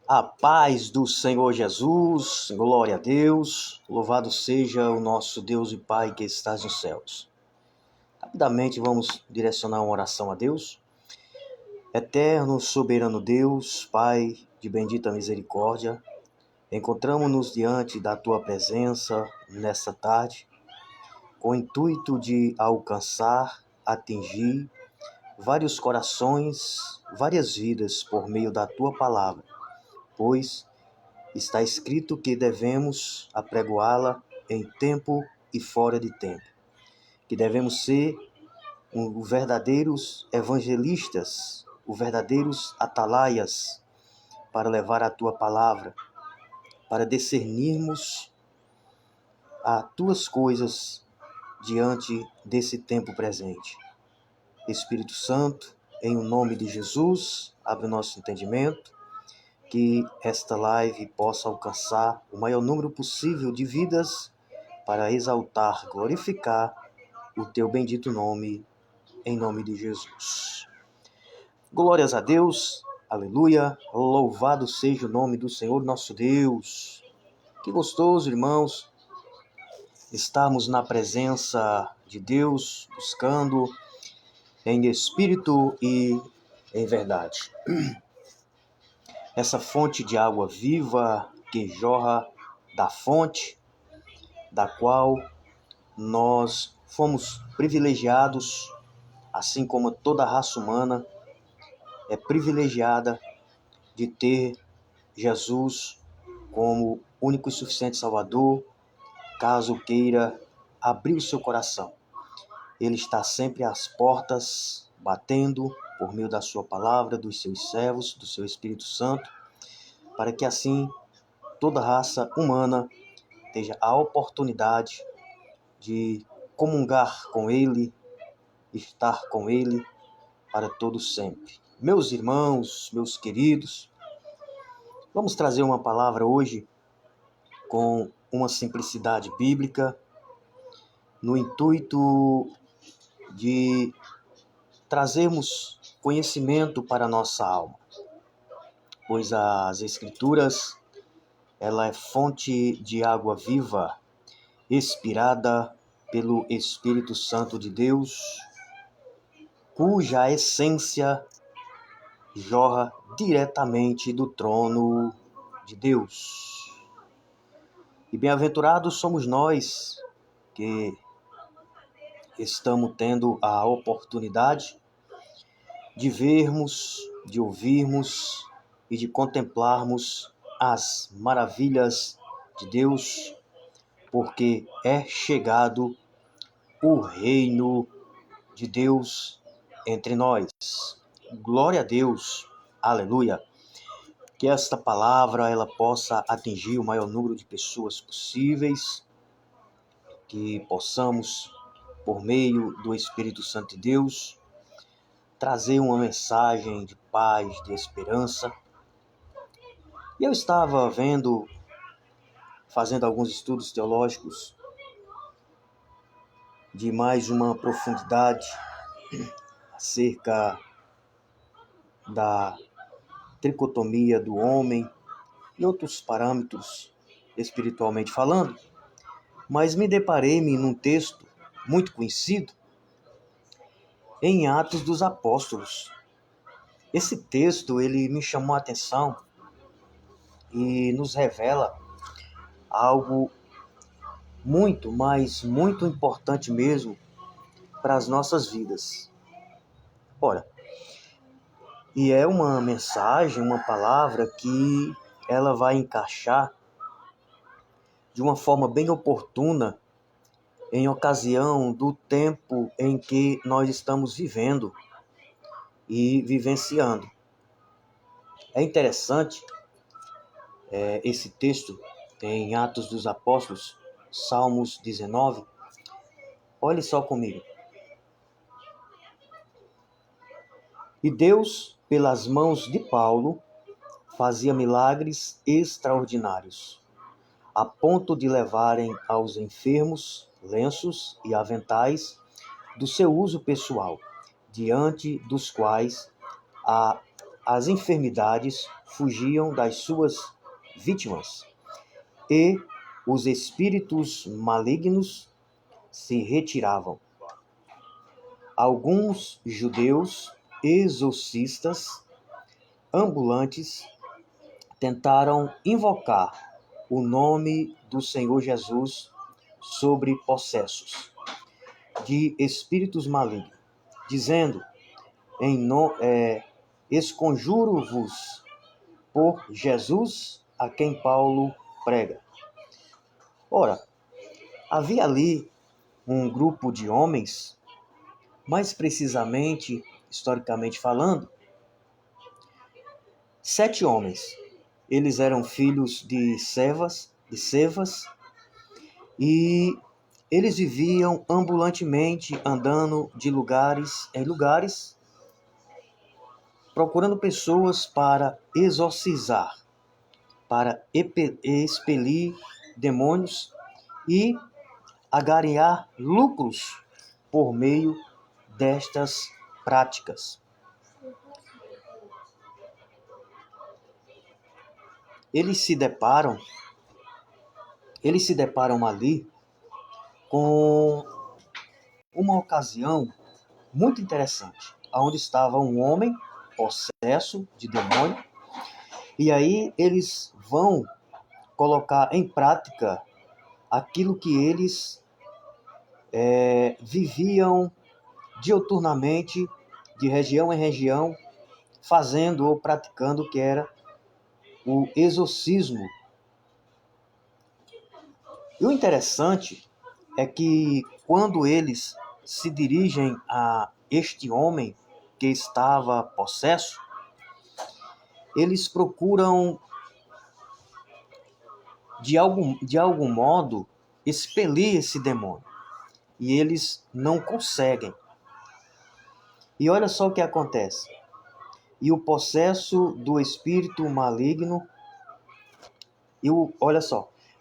A paz do Senhor Jesus, glória a Deus, louvado seja o nosso Deus e Pai que estás nos céus. Rapidamente vamos direcionar uma oração a Deus. Eterno, soberano Deus, Pai de bendita misericórdia, encontramos-nos diante da Tua presença nessa tarde, com o intuito de alcançar, atingir vários corações, várias vidas por meio da Tua palavra, pois está escrito que devemos apregoá-la em tempo e fora de tempo, que devemos ser os verdadeiros evangelistas, os verdadeiros atalaias para levar a Tua palavra, para discernirmos as Tuas coisas diante desse tempo presente. Espírito Santo, em nome de Jesus, abre o nosso entendimento, que esta live possa alcançar o maior número possível de vidas para exaltar, glorificar o Teu bendito nome, em nome de Jesus. Glórias a Deus, aleluia, louvado seja o nome do Senhor nosso Deus. Que gostoso, irmãos, estarmos na presença de Deus, buscando em espírito e em verdade. Essa fonte de água viva que jorra da fonte da qual nós fomos privilegiados, assim como toda a raça humana é privilegiada de ter Jesus como único e suficiente Salvador, caso queira abrir o seu coração. Ele está sempre às portas, batendo por meio da sua palavra, dos seus servos, do seu Espírito Santo, para que assim toda raça humana tenha a oportunidade de comungar com Ele, estar com Ele para todo sempre. Meus irmãos, meus queridos, vamos trazer uma palavra hoje com uma simplicidade bíblica, no intuito de trazermos conhecimento para a nossa alma, pois as Escrituras, ela é fonte de água viva, inspirada pelo Espírito Santo de Deus, cuja essência jorra diretamente do trono de Deus. E bem-aventurados somos nós que estamos tendo a oportunidade de vermos, de ouvirmos e de contemplarmos as maravilhas de Deus, porque é chegado o reino de Deus entre nós. Glória a Deus, aleluia. Que esta palavra ela possa atingir o maior número de pessoas possíveis, que possamos, por meio do Espírito Santo de Deus, trazer uma mensagem de paz, de esperança. E eu estava fazendo alguns estudos teológicos de mais uma profundidade acerca da tricotomia do homem e outros parâmetros espiritualmente falando, mas me deparei num texto muito conhecido em Atos dos Apóstolos. Esse texto ele me chamou a atenção e nos revela algo muito, mas muito importante mesmo para as nossas vidas. Ora, e é uma mensagem, uma palavra que ela vai encaixar de uma forma bem oportuna em ocasião do tempo em que nós estamos vivendo e vivenciando. É interessante esse texto em Atos dos Apóstolos, Salmos 19. Olhe só comigo. E Deus, pelas mãos de Paulo, fazia milagres extraordinários, a ponto de levarem aos enfermos lenços e aventais do seu uso pessoal, diante dos quais as enfermidades fugiam das suas vítimas e os espíritos malignos se retiravam. Alguns judeus exorcistas ambulantes tentaram invocar o nome do Senhor Jesus sobre possessos de espíritos malignos, dizendo: esconjuro-vos por Jesus a quem Paulo prega. Ora, havia ali um grupo de homens, mais precisamente, historicamente falando, 7 homens. Eles eram filhos de Sevas, e eles viviam ambulantemente, andando de lugares em lugares, procurando pessoas para exorcizar, para expelir demônios e agariar lucros por meio destas práticas. Eles se deparam ali com uma ocasião muito interessante, onde estava um homem possesso de demônio, e aí eles vão colocar em prática aquilo que eles viviam diuturnamente, de região em região, fazendo ou praticando, que era o exorcismo. E o interessante é que quando eles se dirigem a este homem que estava possesso, eles procuram de algum modo expelir esse demônio, e eles não conseguem. E olha só o que acontece. E o possesso do espírito maligno,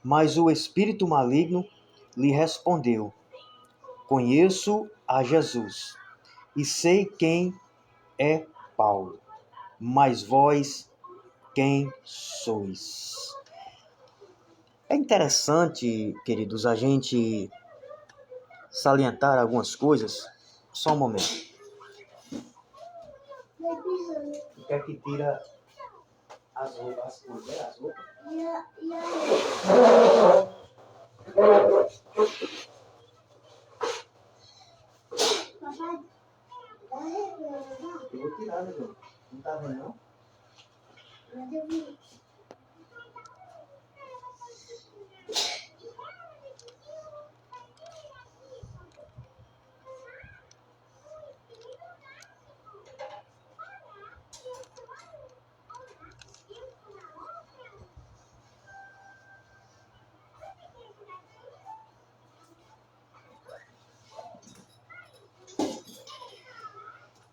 mas o espírito maligno lhe respondeu: conheço a Jesus e sei quem é Paulo, mas vós quem sois? É interessante, queridos, a gente salientar algumas coisas. Só um momento. O que é que tira as roupas? As roupas? Eu vou tirar, né, João? Não tá vendo, não?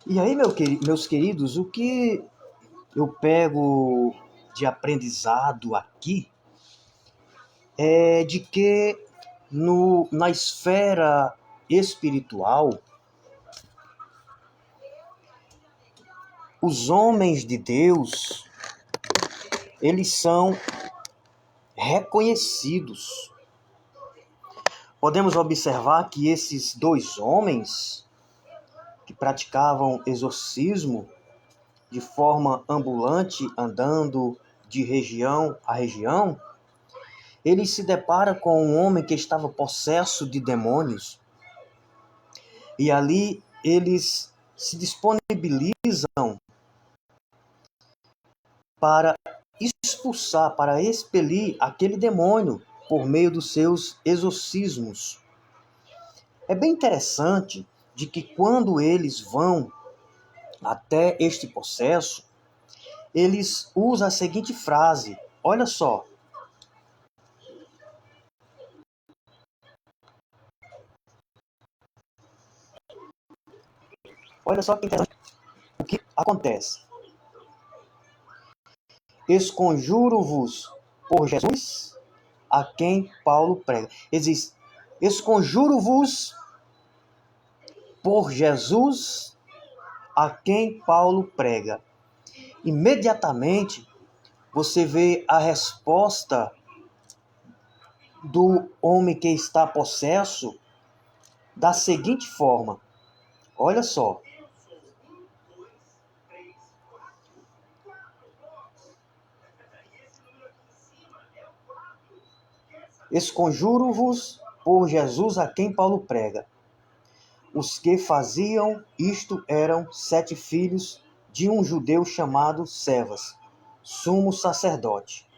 E aí, meus queridos, o que eu pego de aprendizado aqui é de que na esfera espiritual, os homens de Deus, eles são reconhecidos. Podemos observar que esses 2 homens que praticavam exorcismo de forma ambulante, andando de região a região, eles se deparam com um homem que estava possesso de demônios. E ali eles se disponibilizam para expulsar, para expelir aquele demônio por meio dos seus exorcismos. É bem interessante de que quando eles vão até este processo, eles usam a seguinte frase. Olha só. Olha só que interessante o que acontece. Esconjuro-vos por Jesus a quem Paulo prega. Esconjuro-vos por Jesus a quem Paulo prega. Imediatamente você vê a resposta do homem que está possesso da seguinte forma. Olha só. Esconjuro-vos por Jesus a quem Paulo prega. Os que faziam isto eram 7 filhos de um judeu chamado Cefas, sumo sacerdote.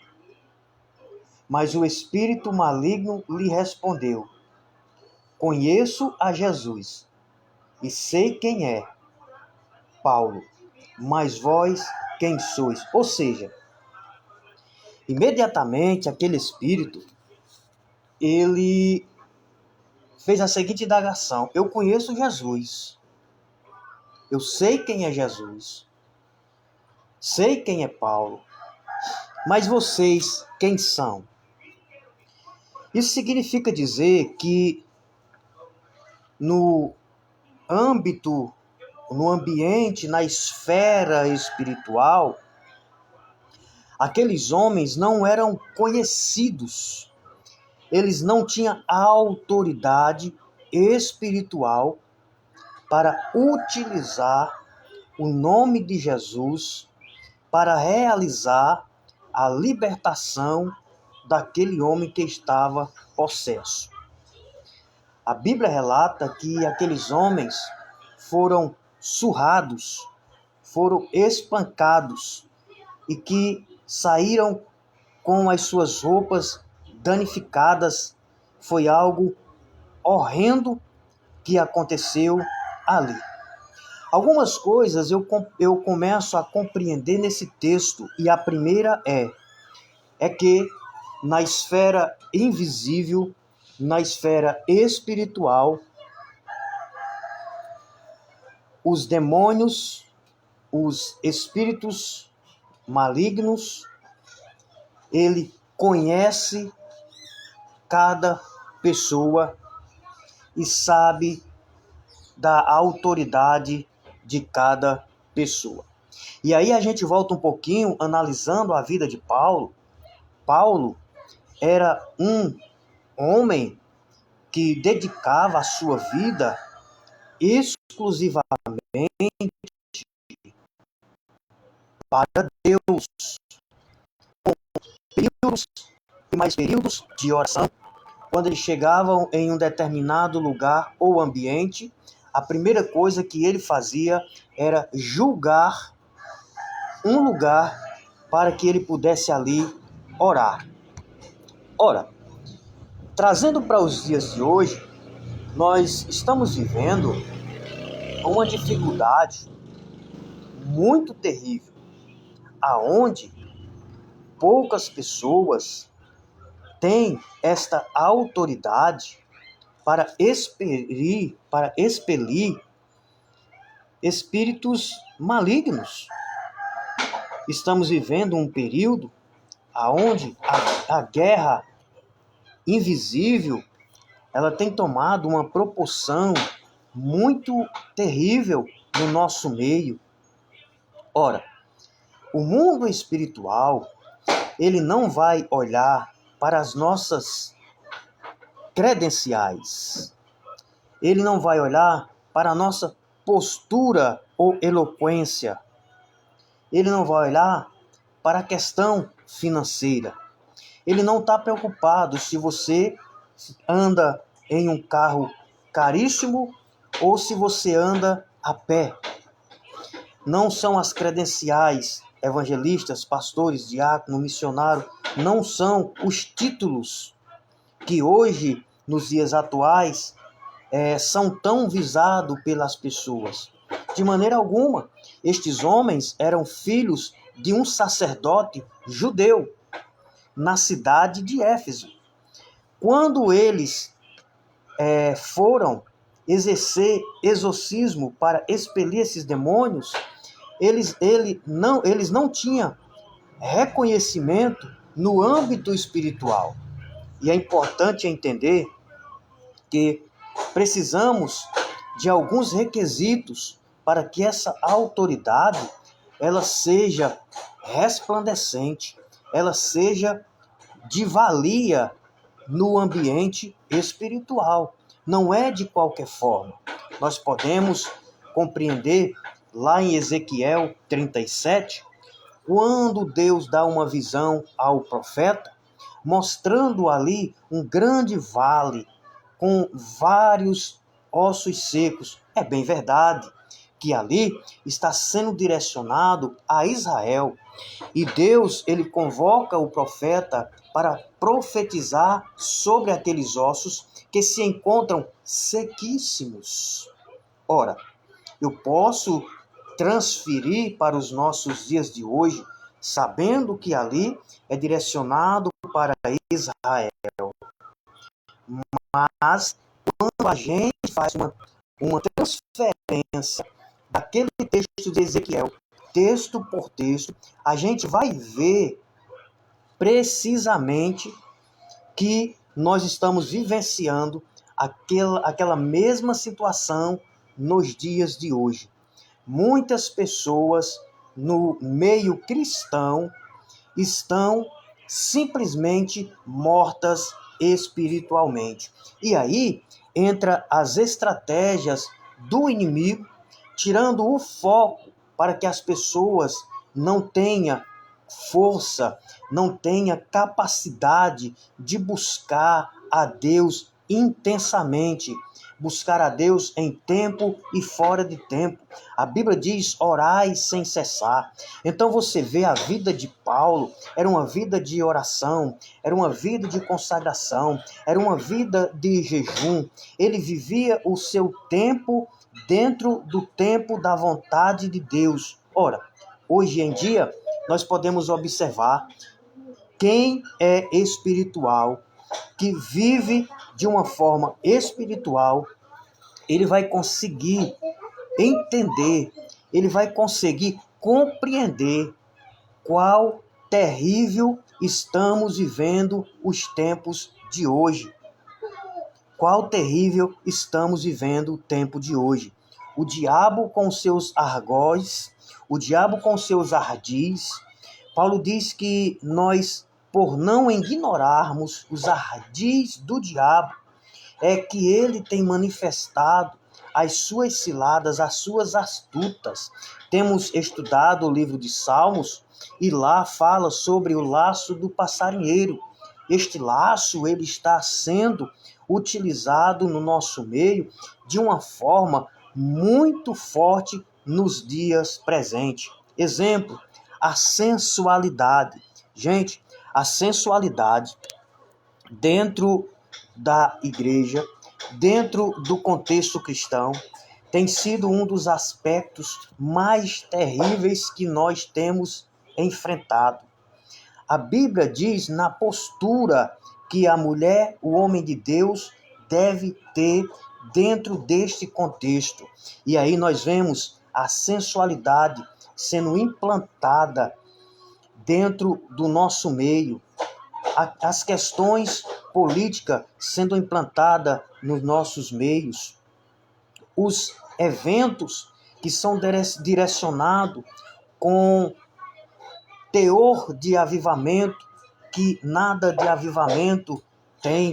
Mas o espírito maligno lhe respondeu: Conheço a Jesus e sei quem é, Paulo, mas vós quem sois? Ou seja, imediatamente aquele espírito, ele fez a seguinte indagação: eu conheço Jesus, eu sei quem é Jesus, sei quem é Paulo, mas vocês quem são? Isso significa dizer que no âmbito, no ambiente, na esfera espiritual, aqueles homens não eram conhecidos. Eles não tinham autoridade espiritual para utilizar o nome de Jesus para realizar a libertação daquele homem que estava possesso. A Bíblia relata que aqueles homens foram surrados, foram espancados e que saíram com as suas roupas danificadas. Foi algo horrendo que aconteceu ali. Algumas coisas eu começo a compreender nesse texto, e a primeira é que na esfera invisível, na esfera espiritual, os demônios, os espíritos malignos, ele conhece cada pessoa e sabe da autoridade de cada pessoa. E aí a gente volta um pouquinho analisando a vida de Paulo. Paulo era um homem que dedicava a sua vida exclusivamente para Deus, com períodos e mais períodos de oração. Quando eles chegavam em um determinado lugar ou ambiente, a primeira coisa que ele fazia era julgar um lugar para que ele pudesse ali orar. Ora, trazendo para os dias de hoje, nós estamos vivendo uma dificuldade muito terrível, aonde poucas pessoas têm esta autoridade para expelir espíritos malignos. Estamos vivendo um período onde a guerra invisível ela tem tomado uma proporção muito terrível no nosso meio. Ora, o mundo espiritual, ele não vai olhar para as nossas credenciais. Ele não vai olhar para a nossa postura ou eloquência. Ele não vai olhar para a questão financeira. Ele não está preocupado se você anda em um carro caríssimo ou se você anda a pé. Não são as credenciais, evangelistas, pastores, diácono, missionário, não são os títulos que hoje, nos dias atuais, são tão visados pelas pessoas. De maneira alguma, estes homens eram filhos de um sacerdote judeu na cidade de Éfeso. Quando eles foram exercer exorcismo para expelir esses demônios, eles não tinham reconhecimento no âmbito espiritual. E é importante entender que precisamos de alguns requisitos para que essa autoridade ela seja resplandecente, ela seja de valia no ambiente espiritual. Não é de qualquer forma. Nós podemos compreender lá em Ezequiel 37, quando Deus dá uma visão ao profeta, mostrando ali um grande vale com vários ossos secos. É bem verdade que ali está sendo direcionado a Israel. E Deus, ele convoca o profeta para profetizar sobre aqueles ossos que se encontram sequíssimos. Ora, eu posso transferir para os nossos dias de hoje, sabendo que ali é direcionado para Israel. Mas quando a gente faz uma transferência daquele texto de Ezequiel, texto por texto, a gente vai ver precisamente que nós estamos vivenciando aquela mesma situação nos dias de hoje. Muitas pessoas no meio cristão estão simplesmente mortas espiritualmente. E aí entra as estratégias do inimigo, tirando o foco para que as pessoas não tenham força, não tenham capacidade de buscar a Deus intensamente, buscar a Deus em tempo e fora de tempo. A Bíblia diz: orai sem cessar. Então você vê a vida de Paulo, era uma vida de oração, era uma vida de consagração, era uma vida de jejum. Ele vivia o seu tempo dentro do tempo da vontade de Deus. Ora, hoje em dia, nós podemos observar quem é espiritual, que vive de uma forma espiritual, ele vai conseguir entender, ele vai conseguir compreender qual terrível estamos vivendo os tempos de hoje. Qual terrível estamos vivendo o tempo de hoje. O diabo com seus argóis, o diabo com seus ardis. Paulo diz que nós, por não ignorarmos os ardis do diabo, é que ele tem manifestado as suas ciladas, as suas astutas. Temos estudado o livro de Salmos e lá fala sobre o laço do passarinheiro. Este laço ele está sendo utilizado no nosso meio de uma forma muito forte nos dias presentes. Exemplo, a sensualidade. Gente, a sensualidade dentro da igreja, dentro do contexto cristão, tem sido um dos aspectos mais terríveis que nós temos enfrentado. A Bíblia diz na postura que a mulher, o homem de Deus, deve ter dentro deste contexto. E aí nós vemos a sensualidade sendo implantada dentro do nosso meio, as questões políticas sendo implantadas nos nossos meios, os eventos que são direcionados com teor de avivamento, que nada de avivamento tem.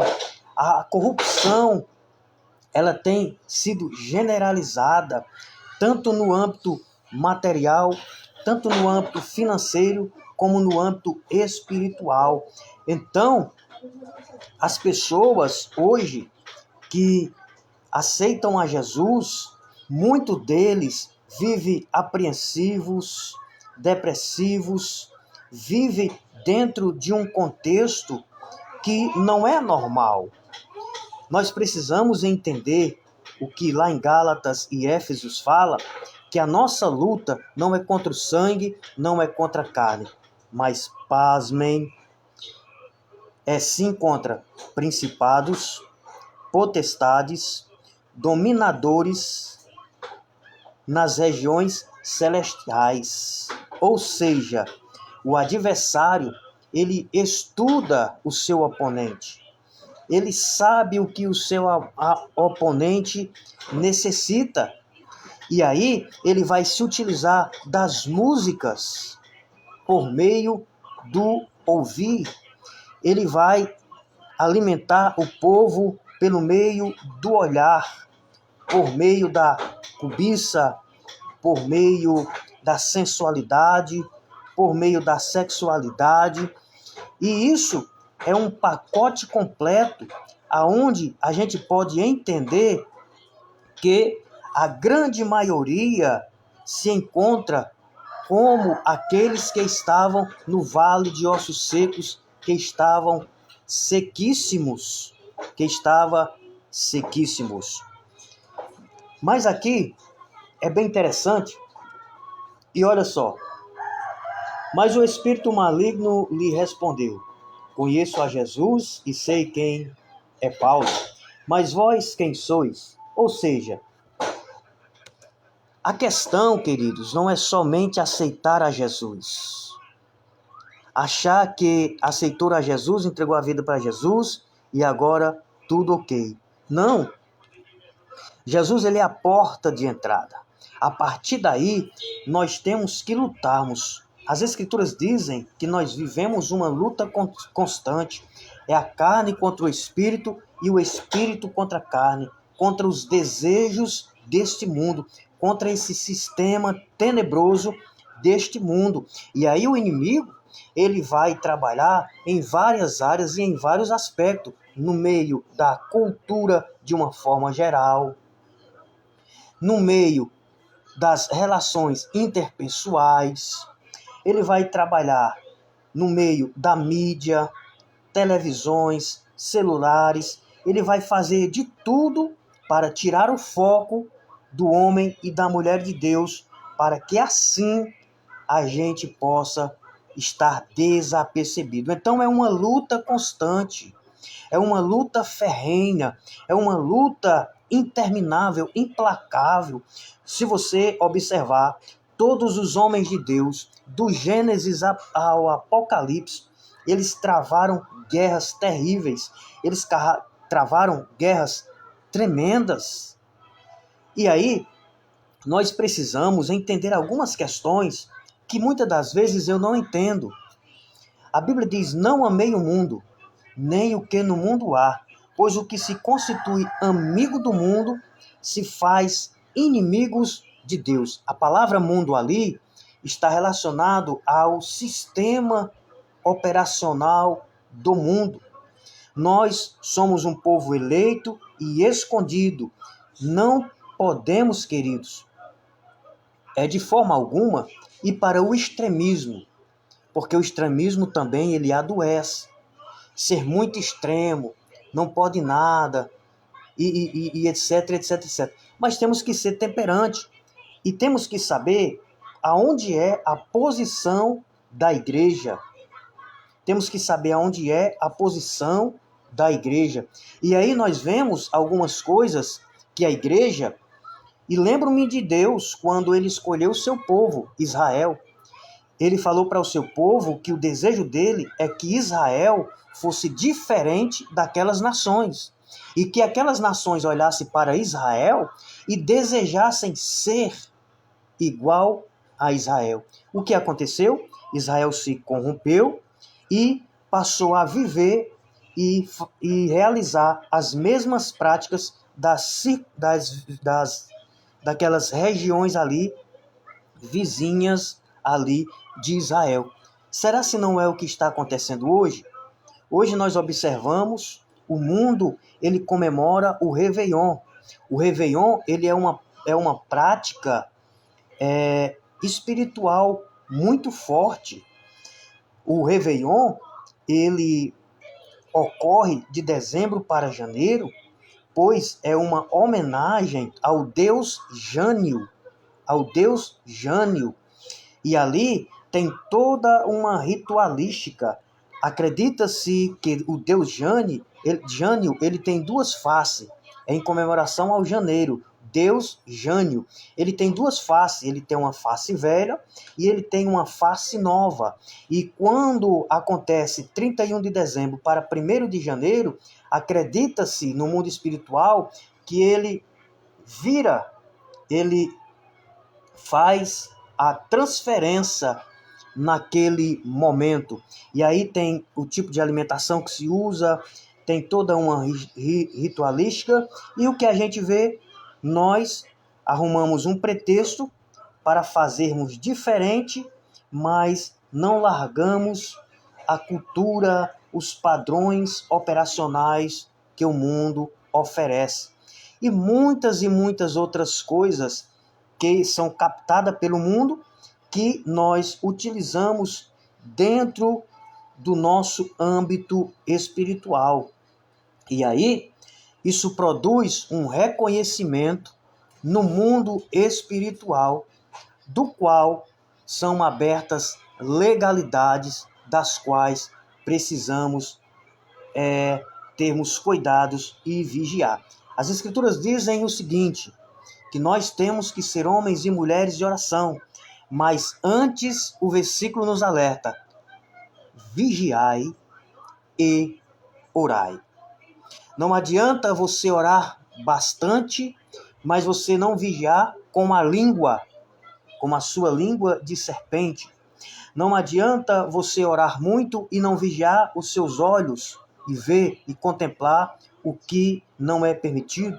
A corrupção, ela tem sido generalizada, tanto no âmbito material, tanto no âmbito financeiro, como no âmbito espiritual. Então, as pessoas hoje que aceitam a Jesus, muitos deles vivem apreensivos, depressivos, vivem dentro de um contexto que não é normal. Nós precisamos entender o que lá em Gálatas e Éfesos fala, que a nossa luta não é contra o sangue, não é contra a carne, mas, pasmem, é sim contra principados, potestades, dominadores nas regiões celestiais. Ou seja, o adversário, ele estuda o seu oponente. Ele sabe o que o seu oponente necessita. E aí ele vai se utilizar das músicas por meio do ouvir. Ele vai alimentar o povo pelo meio do olhar, por meio da cobiça, por meio da sensualidade, por meio da sexualidade. E isso é um pacote completo aonde a gente pode entender que a grande maioria se encontra como aqueles que estavam no vale de ossos secos, que estavam sequíssimos, Mas aqui é bem interessante, e olha só. Mas o espírito maligno lhe respondeu: conheço a Jesus e sei quem é Paulo, mas vós quem sois? Ou seja, a questão, queridos, não é somente aceitar a Jesus. Achar que aceitou a Jesus, entregou a vida para Jesus e agora tudo ok. Não. Jesus, ele é a porta de entrada. A partir daí, nós temos que lutarmos. As Escrituras dizem que nós vivemos uma luta constante. É a carne contra o Espírito e o Espírito contra a carne, contra os desejos deste mundo, contra esse sistema tenebroso deste mundo. E aí o inimigo, ele vai trabalhar em várias áreas e em vários aspectos, no meio da cultura de uma forma geral, no meio das relações interpessoais, ele vai trabalhar no meio da mídia, televisões, celulares, ele vai fazer de tudo para tirar o foco do homem e da mulher de Deus, para que assim a gente possa estar desapercebido. Então é uma luta constante, é uma luta ferrenha, é uma luta interminável, implacável. Se você observar, todos os homens de Deus, do Gênesis ao Apocalipse, eles travaram guerras terríveis, eles travaram guerras tremendas. E aí, nós precisamos entender algumas questões que muitas das vezes eu não entendo. A Bíblia diz: não amei o mundo, nem o que no mundo há, pois o que se constitui amigo do mundo se faz inimigos de Deus. A palavra mundo ali está relacionado ao sistema operacional do mundo. Nós somos um povo eleito e escondido. Não podemos, queridos, de forma alguma ir para o extremismo, porque o extremismo também ele adoece. Ser muito extremo, não pode nada, e etc, etc, etc. Mas temos que ser temperante e temos que saber aonde é a posição da igreja. Temos que saber aonde é a posição da igreja. E aí nós vemos algumas coisas que a igreja, e lembro-me de Deus quando ele escolheu o seu povo, Israel. Ele falou para o seu povo que o desejo dele é que Israel fosse diferente daquelas nações. E que aquelas nações olhassem para Israel e desejassem ser igual a Israel. O que aconteceu? Israel se corrompeu e passou a viver e realizar as mesmas práticas daquelas regiões ali, vizinhas ali de Israel. Será se não é o que está acontecendo hoje? Hoje nós observamos o mundo, ele comemora o Réveillon. O Réveillon, ele é uma prática espiritual muito forte. O Réveillon, ele ocorre de dezembro para janeiro, pois é uma homenagem ao deus Jânio, E ali tem toda uma ritualística. Acredita-se que o deus Jânio, ele tem duas faces, em comemoração ao janeiro. Deus Jânio, ele tem duas faces, ele tem uma face velha e ele tem uma face nova. E quando acontece 31 de dezembro para 1º de janeiro, acredita-se no mundo espiritual que ele faz a transferência naquele momento. E aí tem o tipo de alimentação que se usa, tem toda uma ritualística, e o que a gente vê, nós arrumamos um pretexto para fazermos diferente, mas não largamos a cultura, os padrões operacionais que o mundo oferece. E muitas outras coisas que são captadas pelo mundo, que nós utilizamos dentro do nosso âmbito espiritual. E aí, isso produz um reconhecimento no mundo espiritual, do qual são abertas legalidades das quais precisamos termos cuidados e vigiar. As Escrituras dizem o seguinte, que nós temos que ser homens e mulheres de oração, mas antes o versículo nos alerta: vigiai e orai. Não adianta você orar bastante, mas você não vigiar com a língua, com a sua língua de serpente. Não adianta você orar muito e não vigiar os seus olhos e ver e contemplar o que não é permitido.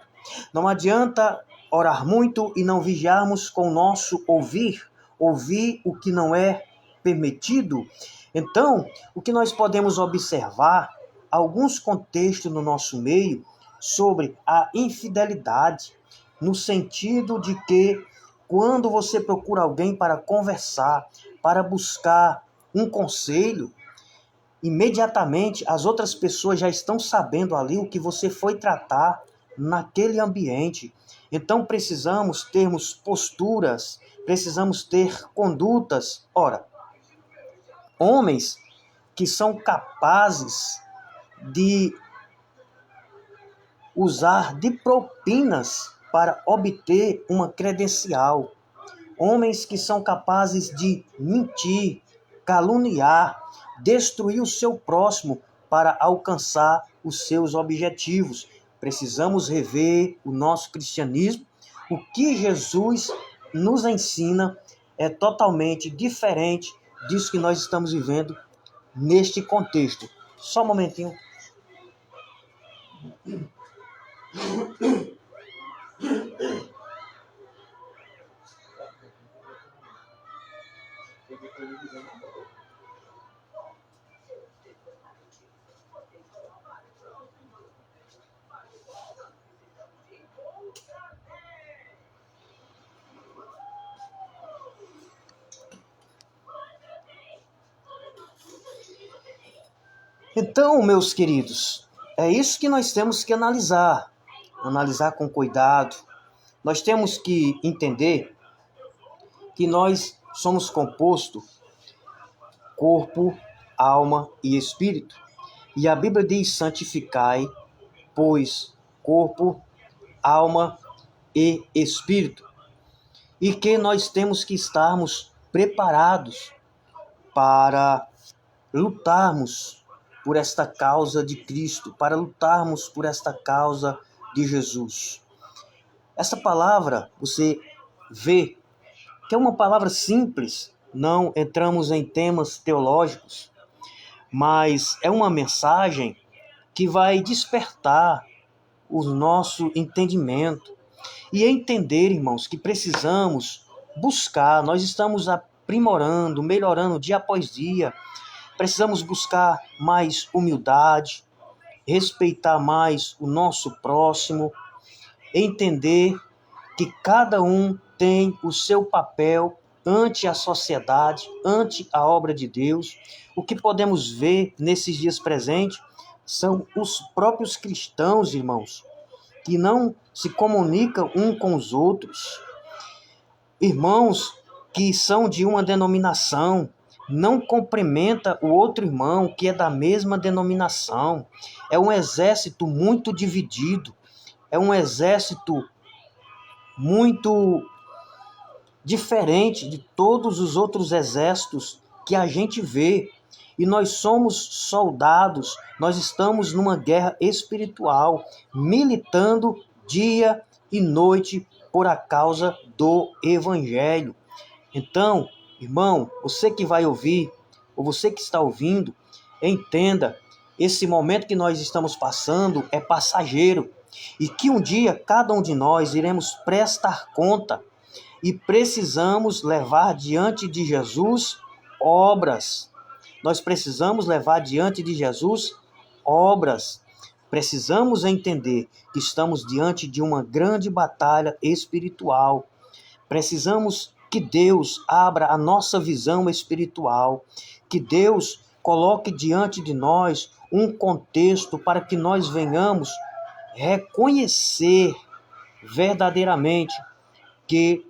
Não adianta orar muito e não vigiarmos com o nosso ouvir o que não é permitido. Então, o que nós podemos observar, alguns contextos no nosso meio sobre a infidelidade, no sentido de que quando você procura alguém para conversar, para buscar um conselho, imediatamente as outras pessoas já estão sabendo ali o que você foi tratar naquele ambiente. Então precisamos termos posturas, precisamos ter condutas. Ora, homens que são capazes de usar de propinas para obter uma credencial. Homens que são capazes de mentir, caluniar, destruir o seu próximo para alcançar os seus objetivos. Precisamos rever o nosso cristianismo. O que Jesus nos ensina é totalmente diferente disso que nós estamos vivendo neste contexto. Só um momentinho. Então, meus queridos, é isso que nós temos que analisar com cuidado. Nós temos que entender que nós somos composto corpo, alma e espírito. E a Bíblia diz: santificai, pois, corpo, alma e espírito. E que nós temos que estarmos preparados para lutarmos por esta causa de Cristo, para lutarmos por esta causa de Jesus. Essa palavra, você vê que é uma palavra simples, não entramos em temas teológicos, mas é uma mensagem que vai despertar o nosso entendimento e entender, irmãos, que precisamos buscar, nós estamos aprimorando, melhorando dia após dia. Precisamos buscar mais humildade, respeitar mais o nosso próximo, entender que cada um tem o seu papel ante a sociedade, ante a obra de Deus. O que podemos ver nesses dias presentes são os próprios cristãos, irmãos, que não se comunicam um com os outros. Irmãos que são de uma denominação, não cumprimenta o outro irmão que é da mesma denominação. É um exército muito dividido, é um exército muito diferente de todos os outros exércitos que a gente vê. E nós somos soldados, nós estamos numa guerra espiritual, militando dia e noite por a causa do Evangelho. Então, irmão, você que vai ouvir, ou você que está ouvindo, entenda, esse momento que nós estamos passando é passageiro e que um dia cada um de nós iremos prestar conta e precisamos levar diante de Jesus obras. Nós precisamos levar diante de Jesus obras. Precisamos entender que estamos diante de uma grande batalha espiritual. Precisamos que Deus abra a nossa visão espiritual, que Deus coloque diante de nós um contexto para que nós venhamos reconhecer verdadeiramente que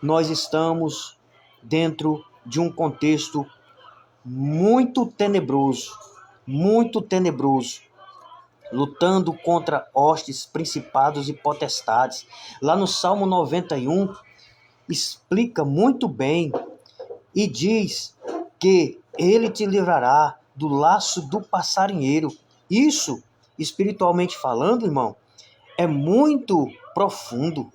nós estamos dentro de um contexto muito tenebroso, lutando contra hostes, principados e potestades. Lá no Salmo 91, explica muito bem e diz que ele te livrará do laço do passarinheiro. Isso, espiritualmente falando, irmão, é muito profundo,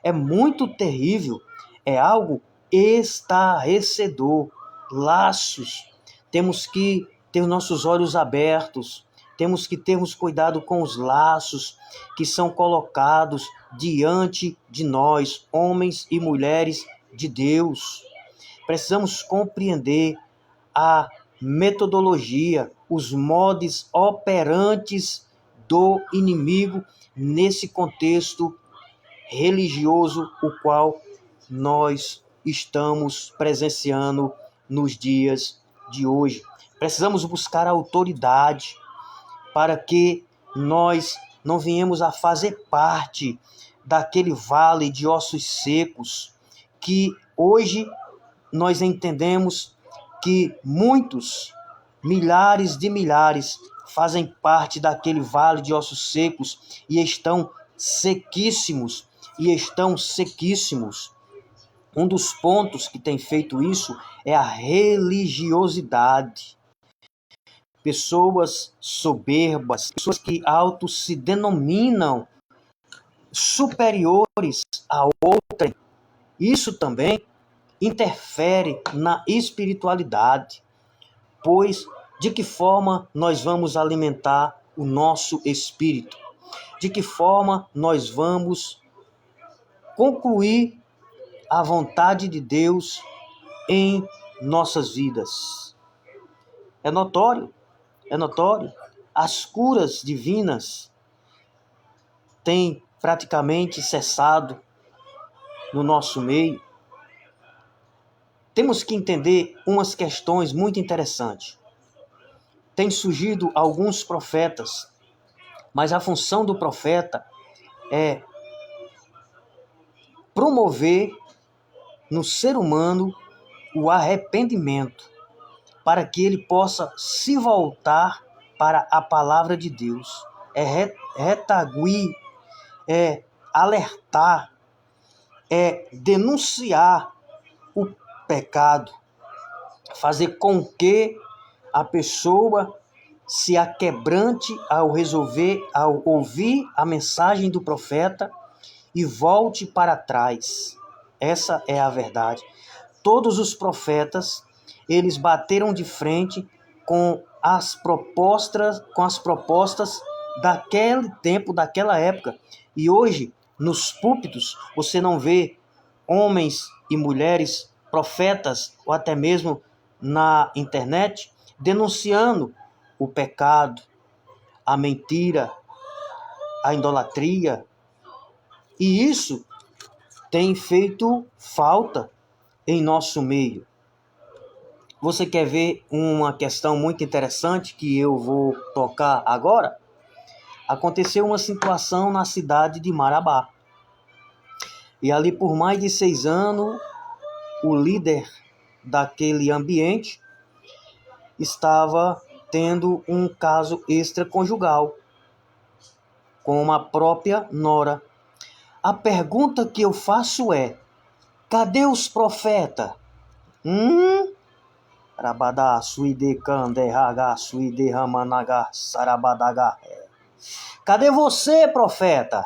é muito terrível, é algo estarrecedor. Laços, temos que ter nossos olhos abertos, temos que termos cuidado com os laços que são colocados diante de nós, homens e mulheres de Deus. Precisamos compreender a metodologia, os modos operantes do inimigo nesse contexto religioso, o qual nós estamos presenciando nos dias de hoje. Precisamos buscar autoridade para que nós não venhamos a fazer parte daquele vale de ossos secos que hoje nós entendemos que muitos, milhares de milhares, fazem parte daquele vale de ossos secos e estão sequíssimos, Um dos pontos que tem feito isso é a religiosidade. Pessoas soberbas, pessoas que se denominam superiores a outrem. Isso também interfere na espiritualidade, pois de que forma nós vamos alimentar o nosso espírito? De que forma nós vamos concluir a vontade de Deus em nossas vidas? É notório, as curas divinas têm praticamente cessado no nosso meio. Temos que entender umas questões muito interessantes. Tem surgido alguns profetas, mas a função do profeta é promover no ser humano o arrependimento, para que ele possa se voltar para a palavra de Deus. É retaguir, é alertar, é denunciar o pecado, fazer com que a pessoa se aquebrante ao ouvir a mensagem do profeta e volte para trás. Essa é a verdade. Todos os profetas, eles bateram de frente com as propostas daquele tempo, daquela época. E hoje, nos púlpitos, você não vê homens e mulheres, profetas, ou até mesmo na internet, denunciando o pecado, a mentira, a idolatria. E isso tem feito falta em nosso meio. Você quer ver uma questão muito interessante que eu vou tocar agora? Aconteceu uma situação na cidade de Marabá. E ali por mais de 6 anos, o líder daquele ambiente estava tendo um caso extraconjugal com a própria nora. A pergunta que eu faço é: cadê os profetas? Rabadá, suide kande raga, suide ramanaga, sarabadaga. Cadê você, profeta?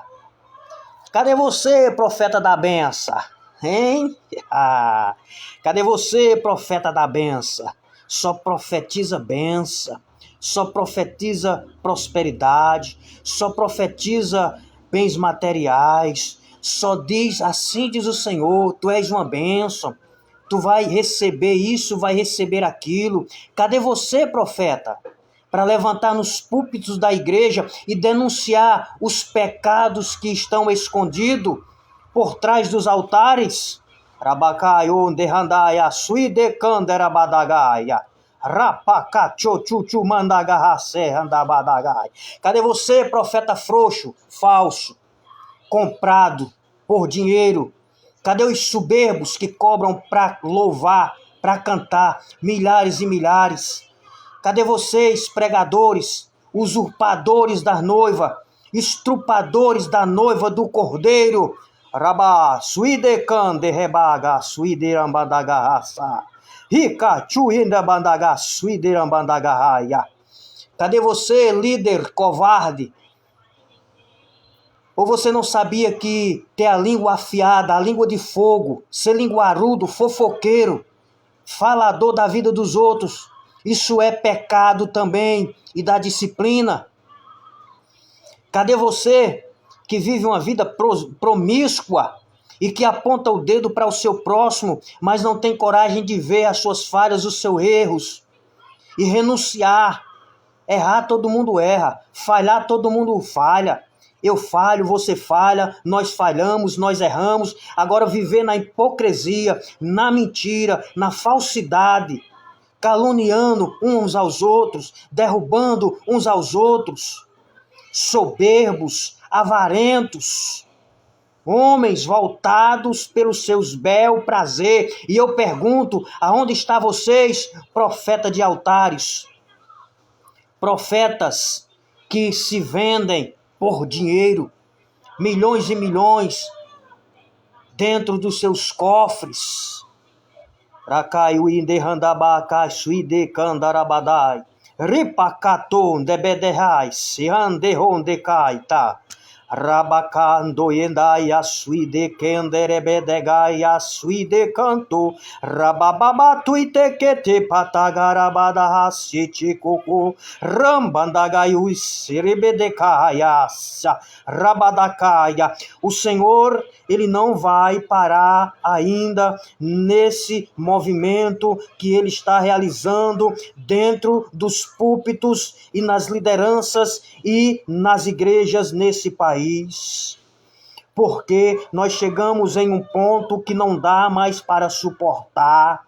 Cadê você, profeta da benção? Hein? Ah, cadê você, profeta da benção? Só profetiza benção, só profetiza prosperidade, só profetiza bens materiais, só diz, assim diz o Senhor, tu és uma bênção, tu vai receber isso, vai receber aquilo. Cadê você, profeta? Para levantar nos púlpitos da igreja e denunciar os pecados que estão escondidos por trás dos altares. Rabacaion derrandaia, suidecanderabadagaia. Rapacachochuchu mandagarracé andabadagai. Cadê você, profeta frouxo, falso, comprado por dinheiro? Cadê os soberbos que cobram para louvar, para cantar, milhares e milhares? Cadê vocês, pregadores, usurpadores da noiva, estrupadores da noiva do cordeiro? Rabá, suidecande rebaga, suiderambandagahasa. Rica, chuinda bandaga, suiderambandagahaya. Cadê você, líder covarde? Ou você não sabia que ter a língua afiada, a língua de fogo, ser linguarudo, fofoqueiro, falador da vida dos outros, isso é pecado também e da disciplina? Cadê você que vive uma vida promíscua e que aponta o dedo para o seu próximo, mas não tem coragem de ver as suas falhas, os seus erros e renunciar? Errar todo mundo erra, falhar todo mundo falha. Eu falho, você falha, nós falhamos, nós erramos. Agora viver na hipocrisia, na mentira, na falsidade, caluniando uns aos outros, derrubando uns aos outros, soberbos, avarentos, homens voltados pelos seus bel prazer. E eu pergunto, aonde está vocês, profeta de altares? Profetas que se vendem por dinheiro, milhões e milhões dentro dos seus cofres. Rakaiu inderrandabacai suide candarabadai. Ripacaton debederai se anderrondecaita. Rabacando yendaya suide kenderebedegaya suide canto. Rabababatu itekete patagarabada hasiti coco. Rambandagayu serebedecaya. Rabadacaya. O Senhor, Ele não vai parar ainda nesse movimento que Ele está realizando dentro dos púlpitos e nas lideranças e nas igrejas nesse país. Porque nós chegamos em um ponto que não dá mais para suportar.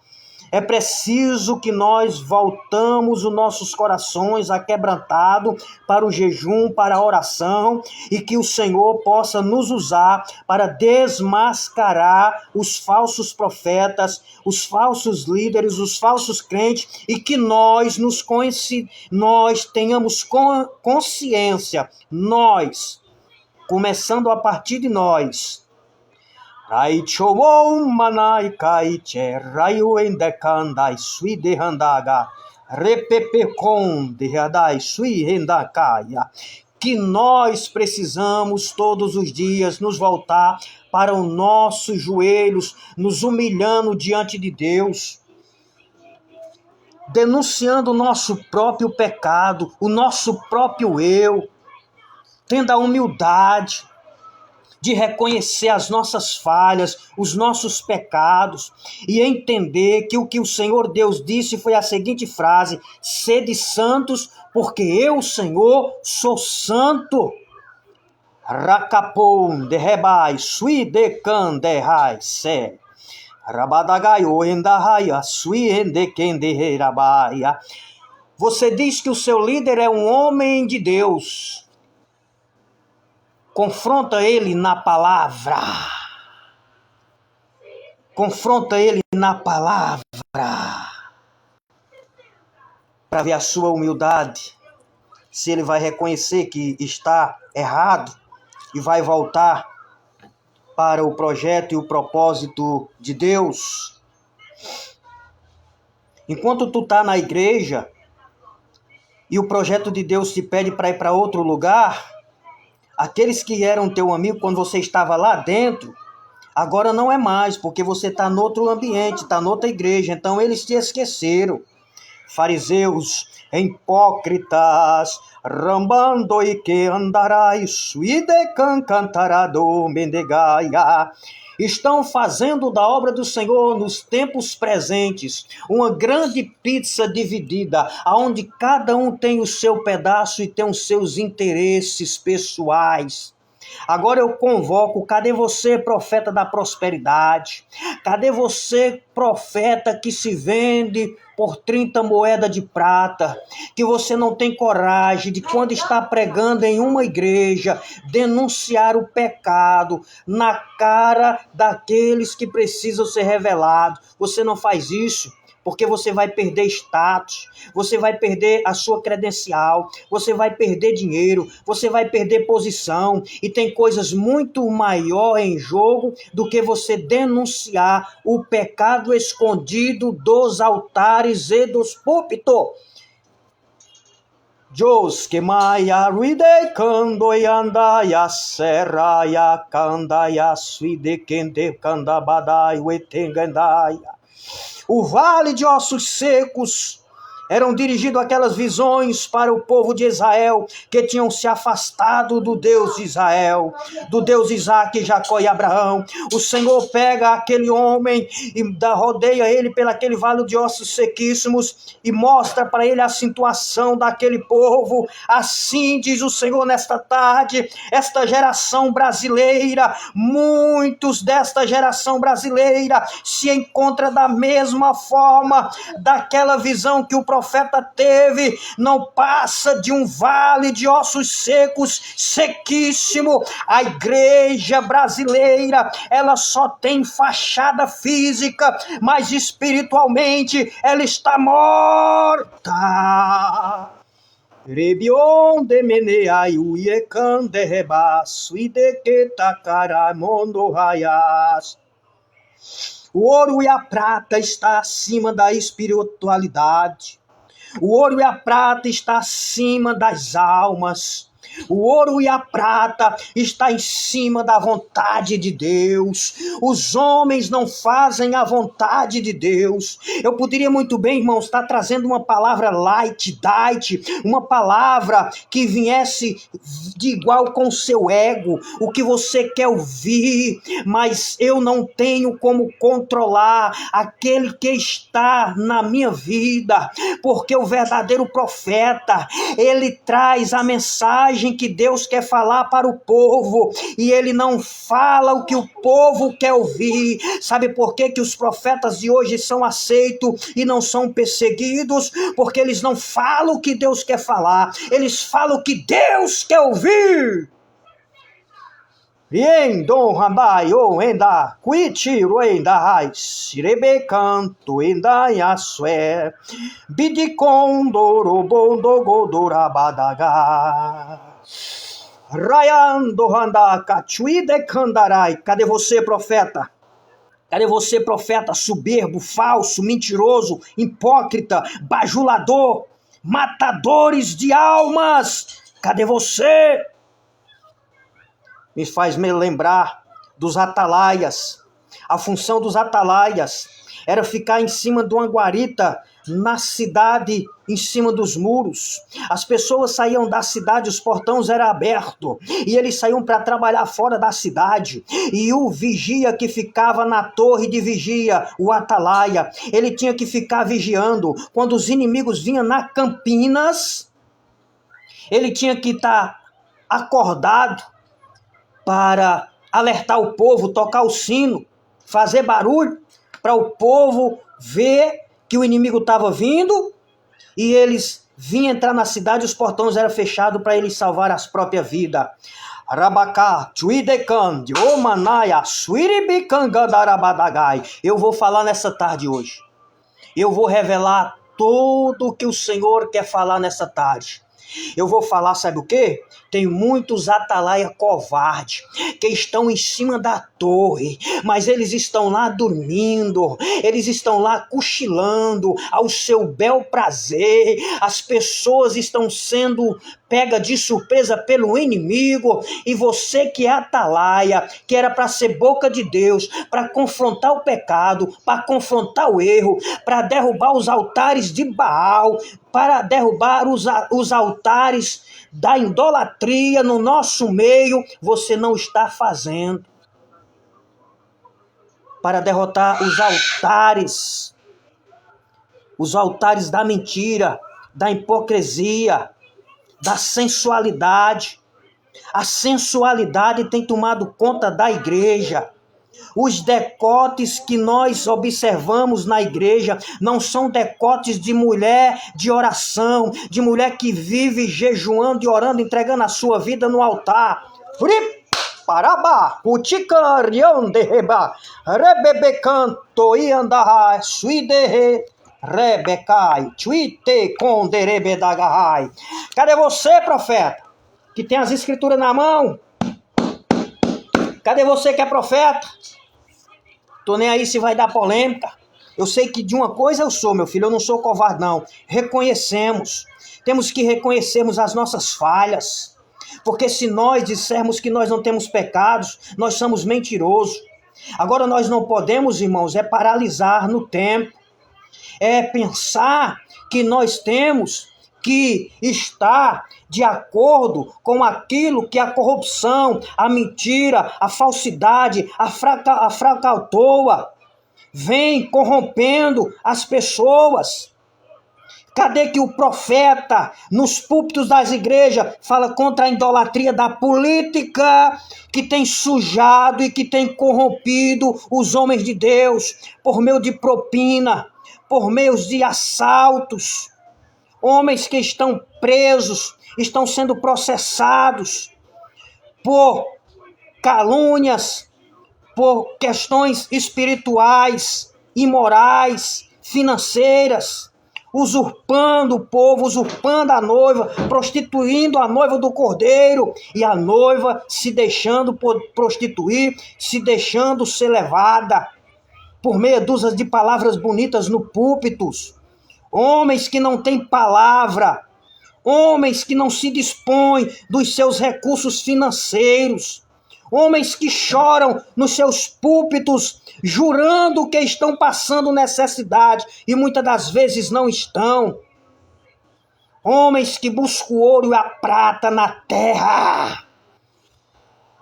É preciso que nós voltamos os nossos corações aquebrantados para o jejum, para a oração, e que o Senhor possa nos usar para desmascarar os falsos profetas, os falsos líderes, os falsos crentes, e que nós tenhamos consciência, nós, começando a partir de nós, Raichou manai kaiche raio endekandai sui dehandaga repepecon dehandai sui rendakaya. Que nós precisamos todos os dias nos voltar para os nossos joelhos, nos humilhando diante de Deus, denunciando o nosso próprio pecado, o nosso próprio eu, tendo a humildade de reconhecer as nossas falhas, os nossos pecados, e entender que o Senhor Deus disse foi a seguinte frase: sede santos, porque eu, Senhor, sou santo. Rakapon de rebai, sui de can de rai se. Rabadagaio endahaya, sui ende kende rabaia. Você diz que o seu líder é um homem de Deus. Confronta ele na palavra. Confronta ele na palavra. Para ver a sua humildade. Se ele vai reconhecer que está errado e vai voltar para o projeto e o propósito de Deus. Enquanto tu está na igreja e o projeto de Deus te pede para ir para outro lugar, Aqueles que eram teu amigo quando você estava lá dentro, agora não é mais, porque você está em outro ambiente, está em outra igreja, então eles te esqueceram. Fariseus, hipócritas, rambando e que andarai, suide cantarado mendegaia, estão fazendo da obra do Senhor nos tempos presentes uma grande pizza dividida, onde cada um tem o seu pedaço e tem os seus interesses pessoais. Agora eu convoco, cadê você, profeta da prosperidade? Cadê você, profeta que se vende por 30 moedas de prata? Que você não tem coragem de, quando está pregando em uma igreja, denunciar o pecado na cara daqueles que precisam ser revelados. Você não faz isso. Porque você vai perder status, você vai perder a sua credencial, você vai perder dinheiro, você vai perder posição, e tem coisas muito maiores em jogo do que você denunciar o pecado escondido dos altares e dos púlpitos. Jos que maia ruide cando e andaia serraia candaia suide quente candabadai uetengandaia. O vale de ossos secos eram dirigidos aquelas visões para o povo de Israel, que tinham se afastado do Deus de Israel, do Deus de Isaac, Jacó e Abraão. O Senhor pega aquele homem e rodeia ele pelo aquele vale de ossos sequíssimos e mostra para ele a situação daquele povo. Assim diz o Senhor nesta tarde, esta geração brasileira, muitos desta geração brasileira se encontram da mesma forma, daquela visão que o profeta teve, não passa de um vale de ossos secos, sequíssimo. A igreja brasileira, ela só tem fachada física, mas espiritualmente ela está morta. Rebion de meneai uiecan de rebaço e de que tacará mondo raias. O ouro e a prata está acima da espiritualidade. O ouro e a prata está acima das almas. O ouro e a prata está em cima da vontade de Deus. Os homens não fazem a vontade de Deus. Eu poderia muito bem, irmãos, estar trazendo uma palavra light, uma palavra que viesse de igual com o seu ego, o que você quer ouvir, mas eu não tenho como controlar aquele que está na minha vida, porque o verdadeiro profeta, ele traz a mensagem que Deus quer falar para o povo, e ele não fala o que o povo quer ouvir. Sabe por que os profetas de hoje são aceitos e não são perseguidos? Porque eles não falam o que Deus quer falar, eles falam o que Deus quer ouvir. Bien don hambai o enda kuichi roenda hai sirebe canto enda yasue bidikondo robondo godora badaga raiando handa kachui de kandarai. Cadê você, profeta? Cadê você, profeta soberbo, falso, mentiroso, hipócrita, bajulador, matadores de almas? Cadê você? Me faz me lembrar dos atalaias. A função dos atalaias era ficar em cima de uma guarita na cidade, em cima dos muros. As pessoas saíam da cidade, os portões eram abertos, e eles saíam para trabalhar fora da cidade. E o vigia que ficava na torre de vigia, o atalaia, ele tinha que ficar vigiando. Quando os inimigos vinham na Campinas, ele tinha que estar acordado para alertar o povo, tocar o sino, fazer barulho, para o povo ver que o inimigo estava vindo, e eles vinham entrar na cidade, os portões eram fechados para eles salvar as próprias vidas. Rabacá, Twidekan, Omanaya, Suiribikangadarabadagai. Eu vou falar nessa tarde hoje. Eu vou revelar tudo o que o Senhor quer falar nessa tarde. Eu vou falar, sabe o quê? Tem muitos atalaia covarde que estão em cima da torre, mas eles estão lá dormindo, eles estão lá cochilando ao seu bel prazer. As pessoas estão sendo pega de surpresa pelo inimigo, e você que é atalaia, que era para ser boca de Deus, para confrontar o pecado, para confrontar o erro, para derrubar os altares de Baal, para derrubar os altares da idolatria no nosso meio, você não está fazendo. Para derrotar os altares da mentira, da hipocrisia, da sensualidade. A sensualidade tem tomado conta da igreja. Os decotes que nós observamos na igreja não são decotes de mulher de oração, de mulher que vive jejuando e orando, entregando a sua vida no altar. Parabá, uticariandeba, rebebecanto iandahai, suidehe, rebecai, tuite conderebedagahai. Cadê você, profeta, que tem as escrituras na mão? Cadê você que é profeta? Tô nem aí se vai dar polêmica. Eu sei que de uma coisa eu sou, meu filho, eu não sou covarde não. Reconhecemos. Temos que reconhecermos as nossas falhas. Porque se nós dissermos que nós não temos pecados, nós somos mentirosos. Agora nós não podemos, irmãos, é paralisar no tempo. É pensar que nós temos que estar de acordo com aquilo que a corrupção, a mentira, a falsidade, a fraude vem corrompendo as pessoas. Cadê que o profeta, nos púlpitos das igrejas, fala contra a idolatria da política que tem sujado e que tem corrompido os homens de Deus por meio de propina, por meio de assaltos? Homens que estão presos, estão sendo processados por calúnias, por questões espirituais, imorais, financeiras, usurpando o povo, usurpando a noiva, prostituindo a noiva do cordeiro, e a noiva se deixando prostituir, se deixando ser levada por meia dúzia de palavras bonitas no púlpitos. Homens que não têm palavra, homens que não se dispõem dos seus recursos financeiros, homens que choram nos seus púlpitos, jurando que estão passando necessidade e muitas das vezes não estão. Homens que buscam o ouro e a prata na terra.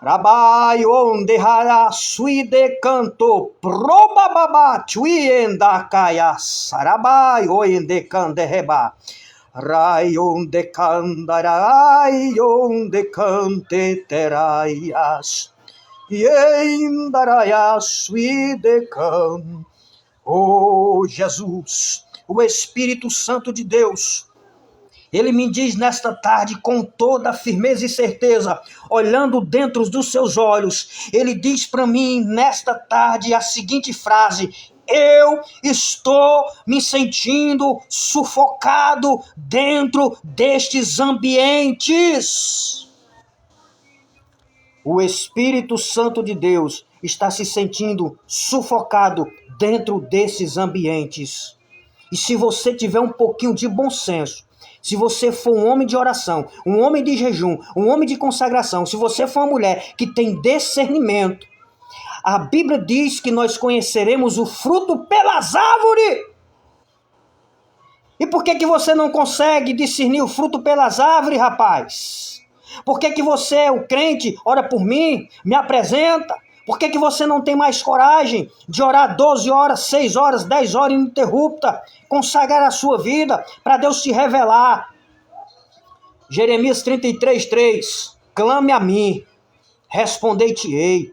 Rabai onde hara suide canto probababa tuienda kaya sarabai onde candereba rai onde candarai onde cante teraias iendaraias suide can. Oh Jesus, o Espírito Santo de Deus, ele me diz nesta tarde com toda a firmeza e certeza, olhando dentro dos seus olhos, ele diz para mim nesta tarde a seguinte frase: eu estou me sentindo sufocado dentro destes ambientes. O Espírito Santo de Deus está se sentindo sufocado dentro desses ambientes. E se você tiver um pouquinho de bom senso, se você for um homem de oração, um homem de jejum, um homem de consagração, se você for uma mulher que tem discernimento, a Bíblia diz que nós conheceremos o fruto pelas árvores. E por que você não consegue discernir o fruto pelas árvores, rapaz? Por que você, o crente, ora por mim, me apresenta? Por que você não tem mais coragem de orar 12 horas, 6 horas, 10 horas ininterrupta, consagrar a sua vida para Deus te revelar? Jeremias 33:3, clame a mim, respondei-te-ei,